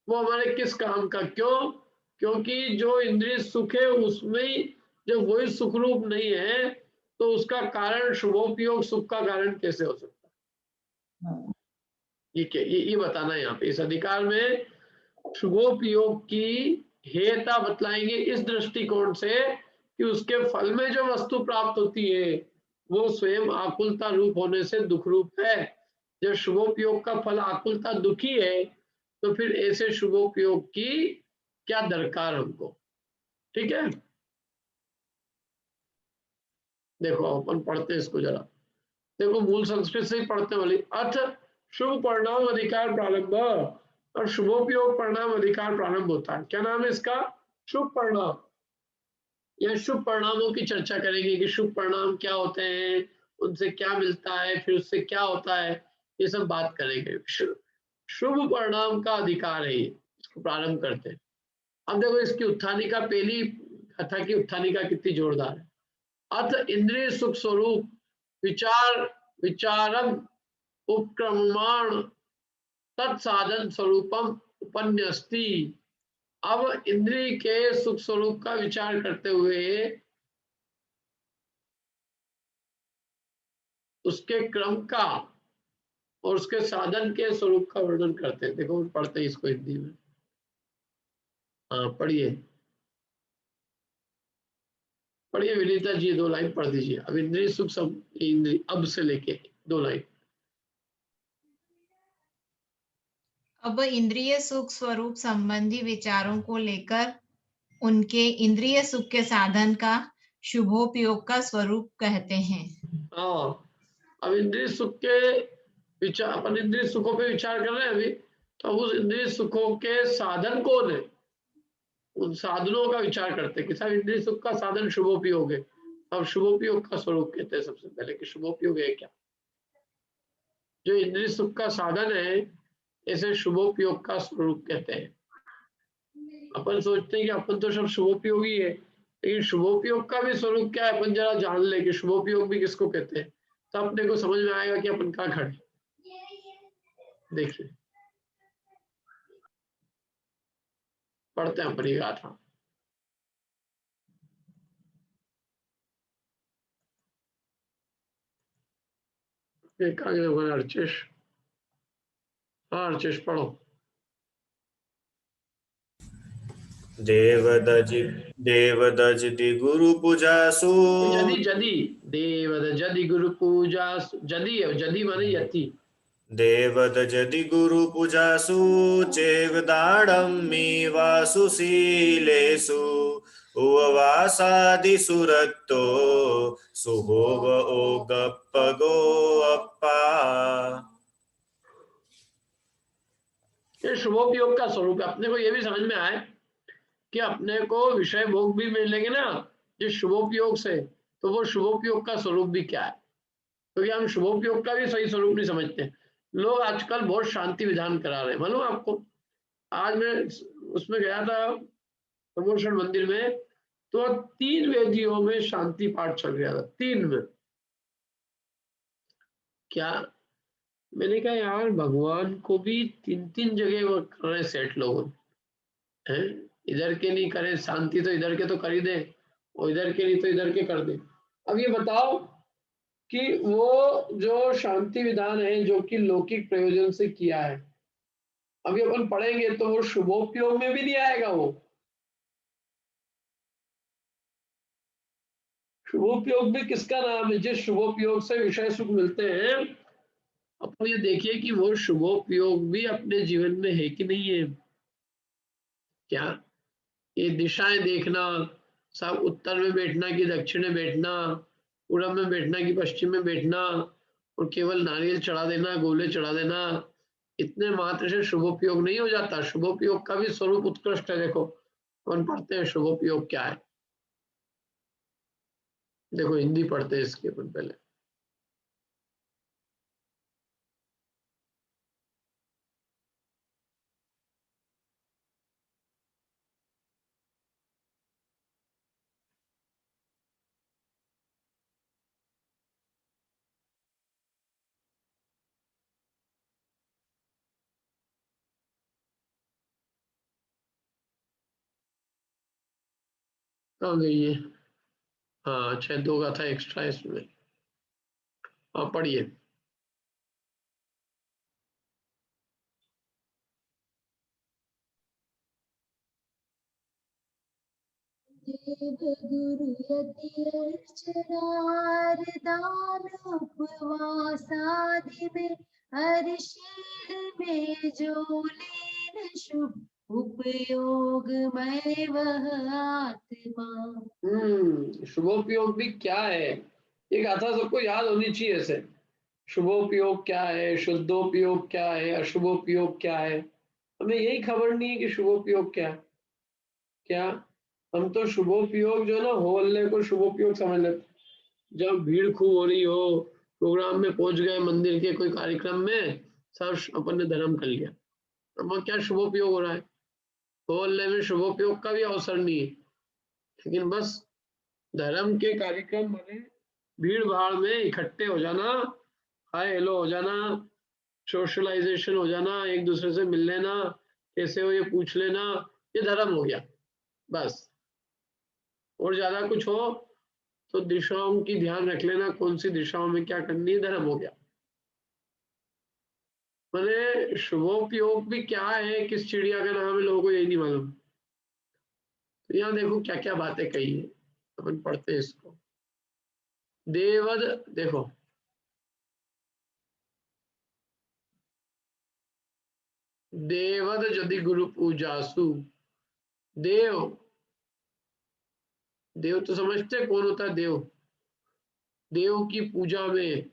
वो हमारे किस काम का? क्यों? क्योंकि जो इंद्रिय सुख है उसमें जब वही सुख रूप नहीं है, तो उसका कारण शुभोपयोग सुख का कारण कैसे हो सकता है? ये बताना है यहाँ पे इस अधिकार में। शुभोपयोग की हेयता बतलाएंगे इस दृष्टिकोण से कि उसके फल में जो वस्तु प्राप्त होती है वो स्वयं आकुलता रूप होने से दुख रूप है। जब शुभोपयोग का फल आकुलता दुखी है तो फिर ऐसे शुभोपयोग की क्या दरकार हमको। ठीक है, देखो अपन पढ़ते हैं इसको जरा। देखो मूल संस्कृत से ही पढ़ते वाली। अर्थ शुभ परिणाम अधिकार प्रारंभ और शुभोपयोग परिणाम अधिकार प्रारंभ होता है। क्या नाम है इसका? शुभ परिणाम। यह शुभ परिणामों की चर्चा करेंगे कि शुभ परिणाम क्या होते हैं, उनसे क्या मिलता है, फिर उससे क्या होता है, ये सब बात करेंगे। शुभ परिणाम का अधिकार है ये, इसको प्रारंभ करते हैं। अब देखो इसकी उत्थानिका, पहली कथा की उत्थानिका कितनी जोरदार है। अथ इंद्रिय सुख स्वरूप विचारम उपक्रमण तत्साधन स्वरूपम उपन्यस्ति। अब इंद्रिय के सुख स्वरूप का विचार करते हुए उसके क्रम का और उसके साधन के स्वरूप का वर्णन करते हैं। देखो पढ़ते हैं इसको हिंदी में। हाँ पढ़िए पढ़िए विनीता जी, 2 लाइन पढ़ दीजिए। अब इंद्रिय सुख सब इंद्रिय अब से लेके 2 लाइन। अब इंद्रिय सुख स्वरूप संबंधी विचारों को लेकर उनके इंद्रिय सुख के साधन का शुभोपयोग का स्वरूप कहते हैं। हाँ, अब इंद्रिय सुख के विचार, अपन इंद्रिय सुखों पे विचार कर रहे हैं अभी, तो उस इंद्रिय सुखों के साधन कौन है, उन साधनों का विचार करते हैं कि साहब इंद्रिय सुख का साधन शुभोपयोग है। अब शुभोपयोग का स्वरूप कहते हैं सबसे पहले कि शुभोपयोग है क्या। जो इंद्रिय सुख का साधन है इसे शुभोपयोग का स्वरूप कहते हैं। अपन सोचते हैं कि अपन तो सब शुभोपयोगी है, लेकिन शुभोपयोग का भी स्वरूप क्या है अपन जरा जान ले कि शुभोपयोग भी किसको कहते हैं, तो अपने को समझ में आएगा कि अपन कहाँ खड़े। देखिए पढ़ते हैं अपनी गाथा। अर्चेश, हाँ अर्चेश पढ़ो। देवदजति गुरु पूजासु जदि जदि देवद जदि गुरु पूजा, जदि है, जदि माने यति। देवदजति गुरु पूजासु चेवदाडम्मीवासु शीलेषु उवासादिषु रक्तो सुहोव ओगप्पगो अप्पा। ये शुभोपयोग का स्वरूप है। अपने को ये भी समझ में आए कि अपने को विषय भोग भी मिलेंगे ना जिस शुभोपयोग से, तो वो शुभोपयोग का स्वरूप भी क्या है, क्योंकि हम शुभोपयोग का भी सही स्वरूप नहीं समझते। लोग आजकल बहुत शांति विधान करा रहे हैं, मालूम आपको। आज मैं उसमें गया था प्रमोशन मंदिर में, तो 3 वेदियों में शांति पाठ चल गया था, 3 में। क्या मैंने कहा यार भगवान को भी 3 जगह वो कर रहे सेट लोगों हैं, इधर के नहीं करे शांति तो इधर के तो कर ही दे, और इधर के नहीं तो इधर के कर दे। अब ये बताओ कि वो जो शांति विधान है जो कि लौकिक प्रयोजन से किया है, अभी अपन पढ़ेंगे तो वो शुभोपयोग में भी नहीं आएगा। वो शुभोपयोग भी किसका नाम है, जिस शुभोपयोग से विषय सुख मिलते हैं। अपन ये देखिए कि वो शुभोपयोग भी अपने जीवन में है कि नहीं है। क्या ये दिशाएं देखना, सब उत्तर में बैठना कि दक्षिण में बैठना, पूरब में बैठना कि पश्चिम में बैठना, और केवल नारियल चढ़ा देना, गोले चढ़ा देना, इतने मात्र से शुभोपयोग नहीं हो जाता। शुभोपयोग का भी स्वरूप उत्कृष्ट है। देखो अपन पढ़ते हैं शुभोपयोग क्या है। देखो हिंदी पढ़ते हैं इसके अपन पहले। कहाँ गई है? हाँ अच्छा, 2 का था एक्स्ट्रा इसमें। हाँ पढ़िए। गुरु यति अर्चनार दान उपवास आदि में हर्षील में जो लीन शुभ उपयोग मैं वह आत्मा। शुभोपयोग भी क्या है, एक गाथा सबको याद होनी चाहिए। ऐसे शुभोपयोग क्या है, शुद्धोपयोग क्या है, अशुभोपयोग क्या है, हमें यही खबर नहीं है कि शुभोपयोग क्या है। क्या हम तो शुभोपयोग जो ना होल्ले को शुभोपयोग समझ लेते। जब भीड़ खूब हो रही हो, प्रोग्राम में पहुंच गए, मंदिर के कोई कार्यक्रम में, सब अपन ने धर्म कर लिया, अब क्या शुभोपयोग हो रहा है? होल्ले में शुभोपयोग का भी अवसर नहीं है, लेकिन बस धर्म के कार्यक्रम बने, भीड़ भाड़ में इकट्ठे हो जाना, हाय हेलो हो जाना, सोशलाइजेशन हो जाना, एक दूसरे से मिल लेना, कैसे हो ये पूछ लेना, ये धर्म हो गया बस। और ज्यादा कुछ हो तो दिशाओं की ध्यान रख लेना, कौन सी दिशाओं में क्या करनी है, धर्म हो गया। मैंने शुभोपयोग भी क्या है, किस चिड़िया का नाम है, लोगों को यही नहीं मालूम। तो यहाँ देखो क्या क्या बातें कही है, अपन पढ़ते हैं इसको। देवद देखो, देवद यदि गुरु पूजासु, देव, देव तो समझते कौन होता है? देव, देव की पूजा में,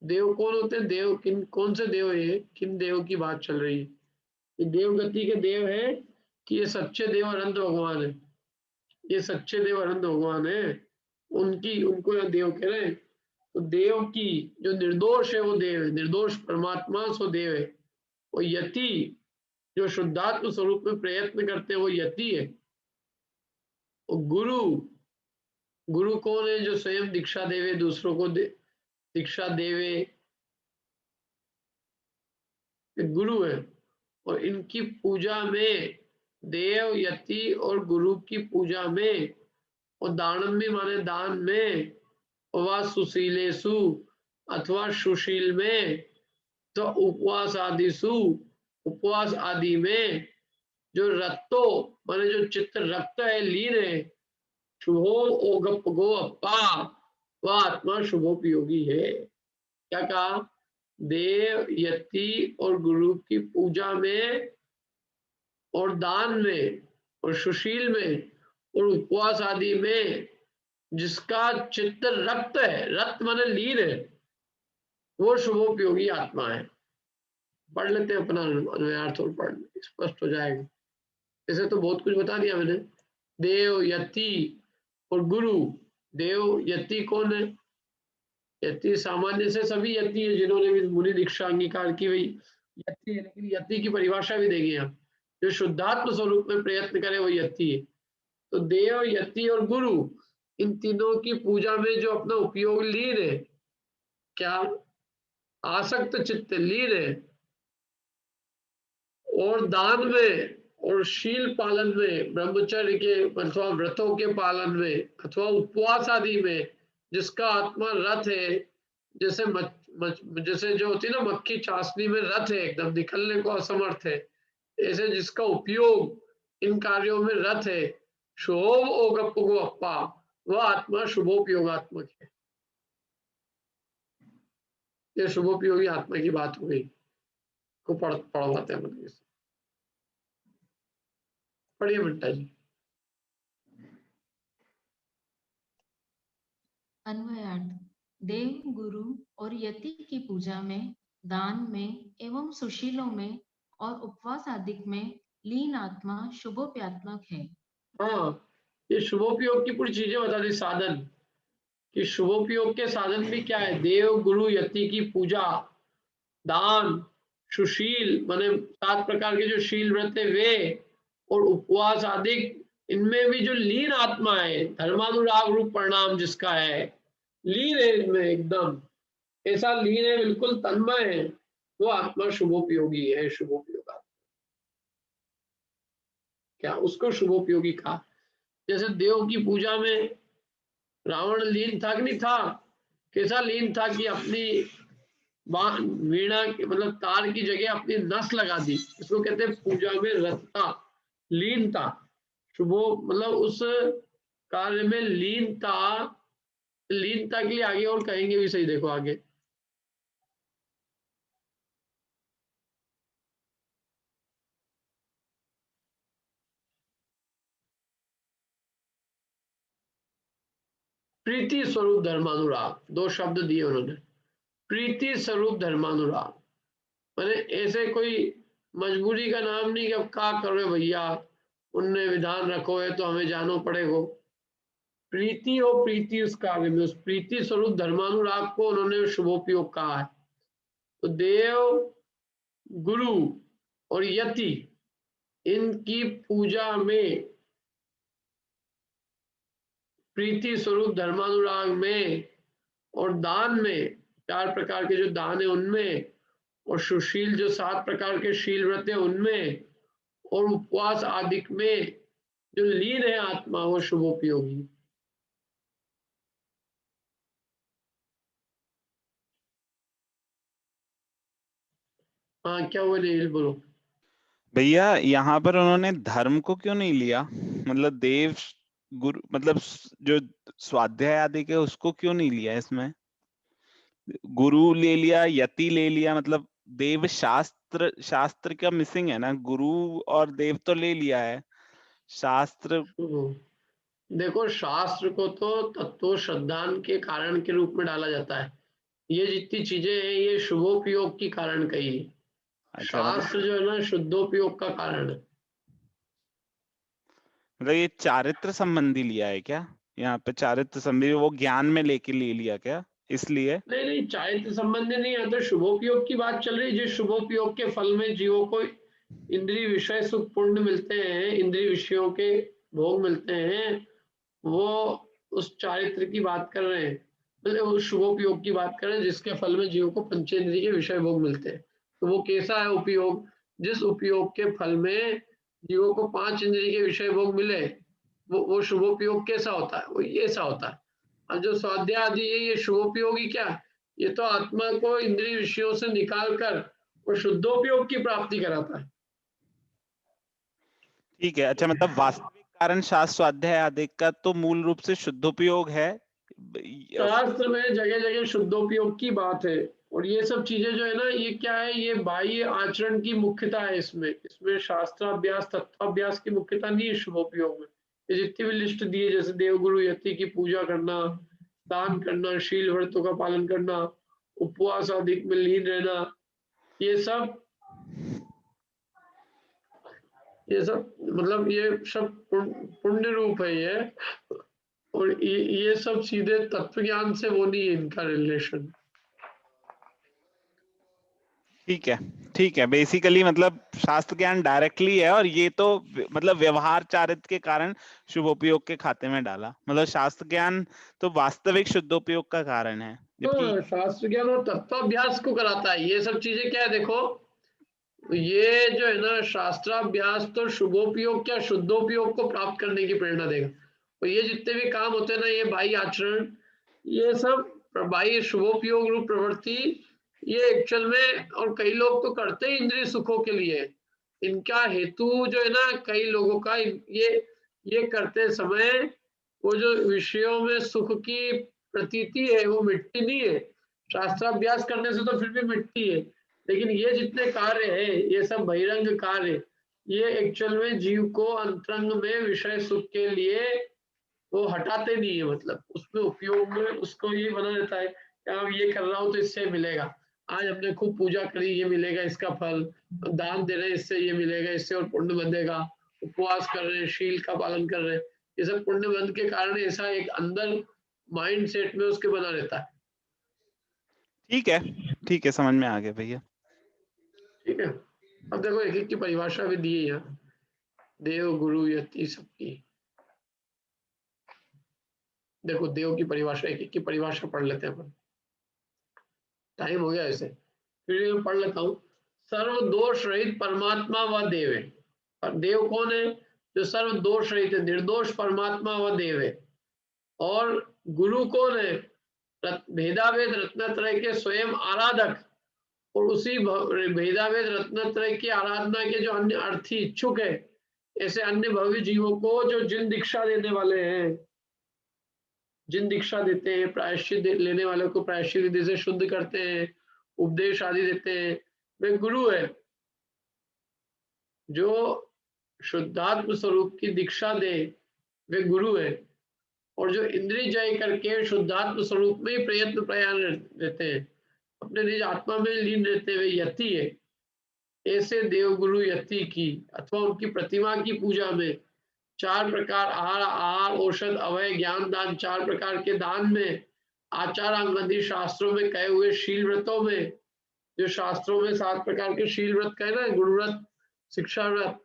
देव कौन होते हैं? देव किन, कौन से देव है, किन देव की बात चल रही है? ये देव गति के देव है कि ये सच्चे देव अनंत भगवान है? ये सच्चे देव अनंत भगवान है, उनकी, उनको यहाँ देव कह रहे हैं। तो देव की जो निर्दोष है वो देव है, निर्दोष परमात्मा सो देव है। वो यति जो शुद्धात्म स्वरूप में प्रयत्न करते हैं वो यति है। और गुरु, गुरु कौन है? जो स्वयं दीक्षा देवे, दूसरों को दीक्षा देवे, गुरु है। और इनकी पूजा में, देव, यति और गुरु की पूजा में, और दानम में माने दान में, वा सुशीलेसु अथवा सुशील में, तो उपवास आदिसु, उपवास आदि में, जो रत्तो माने जो चित्त रक्त है, लीन है, शुभो ओगप गो अप्पा, वह आत्मा शुभोपयोगी है। क्या कहा? देव, यति और गुरु की पूजा में, और दान में, और सुशील में, और उपवास आदि में जिसका चित्त रक्त है, रक्त माने लीन है, वो शुभोपयोगी आत्मा है। पढ़ लेते हैं अपना अन्वयार्थ और पढ़, स्पष्ट हो जाएगा। ऐसे तो बहुत कुछ बता दिया मैंने। देव, यति और गुरु। देव, यति कौन है? यति सामान्य से सभी यति है, जिन्होंने भी मुनि दीक्षा अंगीकार की वही यति है, लेकिन यति की परिभाषा भी देंगे हम, जो शुद्धात्म स्वरूप में प्रयत्न करे वो यति है। तो देव, यति और गुरु, इन तीनों की पूजा में जो अपना उपयोग लीन है, क्या आसक्त चित्त लीन है, और दान में और शील पालन में, ब्रह्मचर्य के अथवा व्रतों के पालन में, अथवा उपवास आदि में जिसका आत्मा रथ है, जैसे जैसे जो होती है ना मक्खी चाशनी में रथ है, एकदम निकलने को असमर्थ है, ऐसे जिसका उपयोग इन कार्यों में रथ है, शुभ ओगप्पगो अप्पा, वह आत्मा शुभोपयोगात्मक है। ये शुभोपयोगी आत्मा की बात हो गई, को पढ़वाते हैं मतलब। पढ़िए मिंटा जी। अन्वयार्थ। देव, गुरु और यति की पूजा में, दान में एवं सुशीलों में और उपवास आदि में लीन आत्मा शुभोपयात्मक है। हाँ, ये शुभोपयोग की पूरी चीजें बता दी, साधन कि शुभोपयोग के साधन भी क्या है? देव, गुरु, यति की पूजा, दान, सुशील माने 7 प्रकार के जो शील व्रत है वे, और उपवास आदि, इनमें भी जो लीन आत्मा है, धर्मानुराग रूप परिणाम जिसका है, लीन है इनमें एकदम, ऐसा लीन है, बिल्कुल तन्मय है, वो आत्मा शुभोपयोगी है। शुभोपयोग क्या उसको शुभोपयोगी कहा? जैसे देव की पूजा में रावण लीन था कि नहीं था? कैसा लीन था कि अपनी वीणा मतलब तार की जगह अपनी नस लगा दी, इसको कहते हैं पूजा में रतता, लीनता। शुभो मतलब उस कार्य में लीनता, लीनता के लिए आगे और कहेंगे भी सही, देखो आगे। प्रीति स्वरूप धर्मानुराग, दो शब्द दिए उन्होंने। प्रीति स्वरूप धर्मानुराग माने ऐसे कोई मजबूरी का नाम नहीं कि अब क्या करो भैया, उनने विधान रखो है तो हमें जानो पड़ेगा। प्रीति और प्रीति उस कार्य में, उस प्रीति स्वरूप धर्मानुराग को उन्होंने शुभोपयोग कहा है। तो देव, गुरु और यति, इनकी पूजा में, प्रीति स्वरूप धर्मानुराग में और दान में, 4 प्रकार के जो दान है उनमें, और सुशील जो 7 प्रकार के शील व्रत है उनमें, और उपवास आदि में जो लीन है आत्मा, वो शुभोपयोगी। हाँ क्या हुआ नील, बोलो। भैया यहाँ पर उन्होंने धर्म को क्यों नहीं लिया? मतलब देव गुरु, मतलब जो स्वाध्याय आदि के उसको क्यों नहीं लिया इसमें? गुरु ले लिया, यति ले लिया, मतलब देव शास्त्र, शास्त्र क्या मिसिंग है ना? गुरु और देव तो ले लिया है, शास्त्र। देखो शास्त्र को तो तत्व श्रद्धान के कारण के रूप में डाला जाता है। ये जितनी चीजें हैं ये शुभोपयोग की कारण कही। अच्छा, शास्त्र जो है ना शुद्धोपयोग का कारण है। मतलब ये चारित्र संबंधी लिया है क्या? यहाँ पे चारित्र संबंधी वो ज्ञान में लेके ले लिया क्या इसलिए? नहीं नहीं, चारित्र संबंधी नहीं है, तो शुभोपयोग की बात चल रही है। जिस शुभोपयोग के फल में जीवों को इंद्रिय विषय सुख पुण्य मिलते हैं, इंद्रिय विषयों के भोग मिलते हैं, वो उस चारित्र की बात कर रहे हैं, मतलब उस शुभोपयोग की बात कर रहे हैं जिसके फल में जीवों को पंचेंद्रिय के विषय भोग मिलते हैं। तो वो कैसा है उपयोग? जिस उपयोग के फल में जीवों को 5 इंद्रिय के विषय भोग मिले, वो शुभोपयोग कैसा होता है? वो ऐसा होता है। और जो स्वाध्याय आदि है ये शुभोपयोगी क्या? ये तो आत्मा को इंद्रिय विषयों से निकाल कर वो शुद्धोपयोग की प्राप्ति कराता है। ठीक है, अच्छा, मतलब वास्तविक कारण शास्त्र स्वाध्याय आदि का तो मूल रूप से शुद्धोपयोग है। शास्त्र में जगह जगह शुद्धोपयोग की बात है, और ये सब चीजें जो है ना, ये क्या है, ये बाह्य आचरण की मुख्यता है। इसमें शास्त्राभ्यास तत्वाभ्यास की मुख्यता नहीं है शुभोपयोग में। ये जितनी भी लिस्ट दी है, जैसे देवगुरु यति की पूजा करना, दान करना, शील व्रतों का पालन करना, उपवास आदि में लीन रहना, ये सब मतलब ये सब पुण्य रूप है ये। और ये सब सीधे तत्व ज्ञान से वो नहीं है इनका रिलेशन। ठीक है, ठीक है, बेसिकली मतलब शास्त्र ज्ञान डायरेक्टली है, और ये तो मतलब व्यवहार चारित्र के कारण शुभोपयोग के खाते में डाला। मतलब शास्त्र ज्ञान तो वास्तविक शुद्धोपयोग का कारण है। हाँ, शास्त्र ज्ञान और तत्वाभ्यास को कराता है। ये सब चीजें क्या है, देखो ये जो है ना शास्त्राभ्यास तो शुभोपयोग क्या शुद्धोपयोग को प्राप्त करने की प्रेरणा देगा। और ये जितने भी काम होते हैं ना, ये बाह्य आचरण, ये सब बाह्य शुभोपयोग रूप प्रवृत्ति, ये एक्चुअल में, और कई लोग तो करते हैं इंद्रिय सुखों के लिए। इनका हेतु जो है ना, कई लोगों का ये करते समय वो जो विषयों में सुख की प्रतीति है वो मिटती नहीं है। शास्त्राभ्यास करने से तो फिर भी मिटती है, लेकिन ये जितने कार्य है ये सब बहिरंग कार्य, ये एक्चुअल में जीव को अंतरंग में विषय सुख के लिए वो हटाते नहीं है। मतलब उसमें उपयोग में उसको ये बना रहता है कि ये कर रहा हूँ तो इससे मिलेगा, आज हमने खूब पूजा करी ये मिलेगा इसका फल, दान दे रहे हैं इससे ये मिलेगा, इससे और पुण्य बंधेगा, उपवास कर रहे हैं, शील का पालन कर रहे हैं, ये सब पुण्य बंध के कारण ऐसा एक अंदर माइंड सेट में उसके बना रहता है। ठीक है, ठीक है, समझ में आ गया भैया। ठीक है, अब देखो एक एक की परिभाषा भी दी है यहाँ, देव गुरु यति सबकी। देखो देव की परिभाषा, एक एक की परिभाषा पढ़ लेते हैं अपन, टाइम हो गया ऐसे, फिर मैं पढ़ लेता हूँ। सर्व दोष रहित परमात्मा व देव है। और देव कौन है? जो सर्व दोष रहित है, निर्दोष परमात्मा व देव है। और गुरु कौन है? भेदाभेद रत्नत्रय के स्वयं आराधक, और उसी भेदाभेद रत्नत्रय की आराधना के जो अन्य अर्थी इच्छुक है, ऐसे अन्य भव्य जीवों को जो जिन दीक्षा देने वाले हैं, जिन दीक्षा देते हैं, प्रायश्चित लेने वालों को प्रायश्चित विधि से शुद्ध करते हैं, उपदेश आदि देते हैं, वे गुरु है। जो शुद्धात्म स्वरूप की दीक्षा दे वे गुरु है, और जो इंद्रिय जय करके शुद्धात्म स्वरूप में ही प्रयत्न प्रयाण रहते हैं, अपने निज आत्मा में लीन रहते हुए यति है। ऐसे देव गुरु यति की अथवा उनकी प्रतिमा की पूजा में 4 प्रकार आहार औषध अवय ज्ञान दान 4 प्रकार के दान में, आचार अंग आदि शास्त्रों में कहे हुए शील व्रतों में, जो शास्त्रों में 7 प्रकार के शील व्रत कहे ना, गुरु व्रत, शिक्षा व्रत,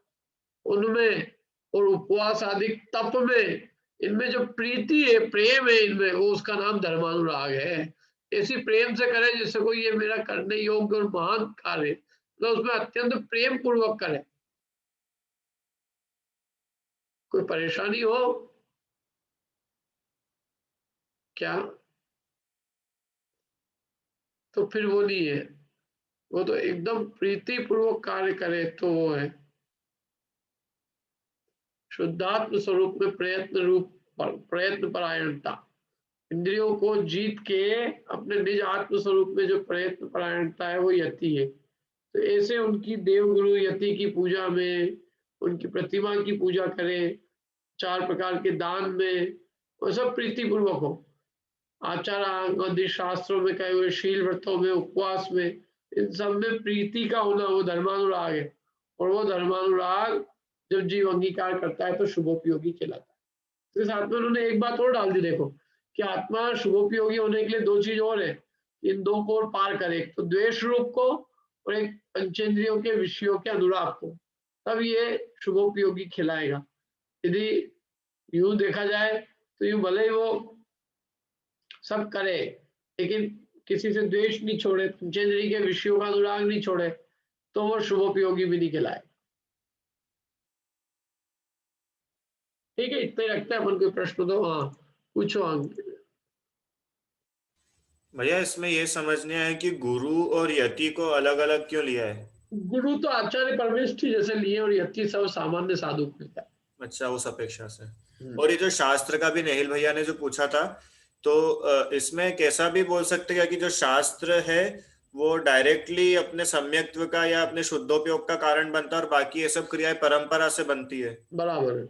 उनमें, और उपवास आदि तप में, इनमें जो प्रीति है, प्रेम है इनमें, वो उसका नाम धर्मानुराग है। ऐसी प्रेम से करे जैसे कोई ये मेरा करने योग्य और महान कार्य, तो उसमें अत्यंत प्रेम पूर्वक करे। कोई परेशानी हो क्या? तो फिर वो नहीं है, वो तो एकदम प्रीति पूर्वक कार्य करे तो वो है शुद्धात्म स्वरूप में प्रयत्न परायणता। इंद्रियों को जीत के अपने निज आत्म स्वरूप में जो प्रयत्न परायणता है वो यति है। तो ऐसे उनकी देव गुरु यति की पूजा में, उनकी प्रतिमा की पूजा करें, 4 प्रकार के दान में, वो सब प्रीति पूर्वक हो। आचार आदि शास्त्रों में कहे हुए शील व्रतों में, उपवास में, इन सब में प्रीति का होना वो धर्मानुराग है। और वो धर्मानुराग जब जीव अंगीकार करता है तो शुभोपयोगी कहलाता है। तो इस साथ में उन्होंने एक बात और डाल दी, देखो कि आत्मा शुभोपयोगी होने के लिए 2 चीज और है, इन 2 को और पार करे, एक तो द्वेष रूप को और एक पंचेंद्रियों के विषयों के अनुराग को, तब ये शुभोपयोगी खिलाएगा। यदि यूं देखा जाए तो यूं भले ही वो सब करे लेकिन किसी से द्वेष नहीं छोड़े, पंचेंद्रिय के विषयों का अनुराग नहीं छोड़े, तो वो शुभोपयोगी भी नहीं खिलाए। ठीक है, इतना ही रखते हैं अपन। कोई प्रश्न तो हाँ पूछो। भैया इसमें ये समझने है कि गुरु और यति को अलग अलग क्यों लिया है? गुरु तो आचार्य परमेष्ठी जैसे लिए और यति सब सामान्य साधु मिलता है। अच्छा, उस अपेक्षा से। और ये जो शास्त्र का भी नेहिल भैया ने जो पूछा था, तो इसमें कैसा भी बोल सकते हैं कि जो शास्त्र है वो डायरेक्टली अपने सम्यक्त्व का या अपने शुद्धोपयोग का कारण बनता है और बाकी ये सब क्रियाएं परंपरा से बनती है। बराबर है।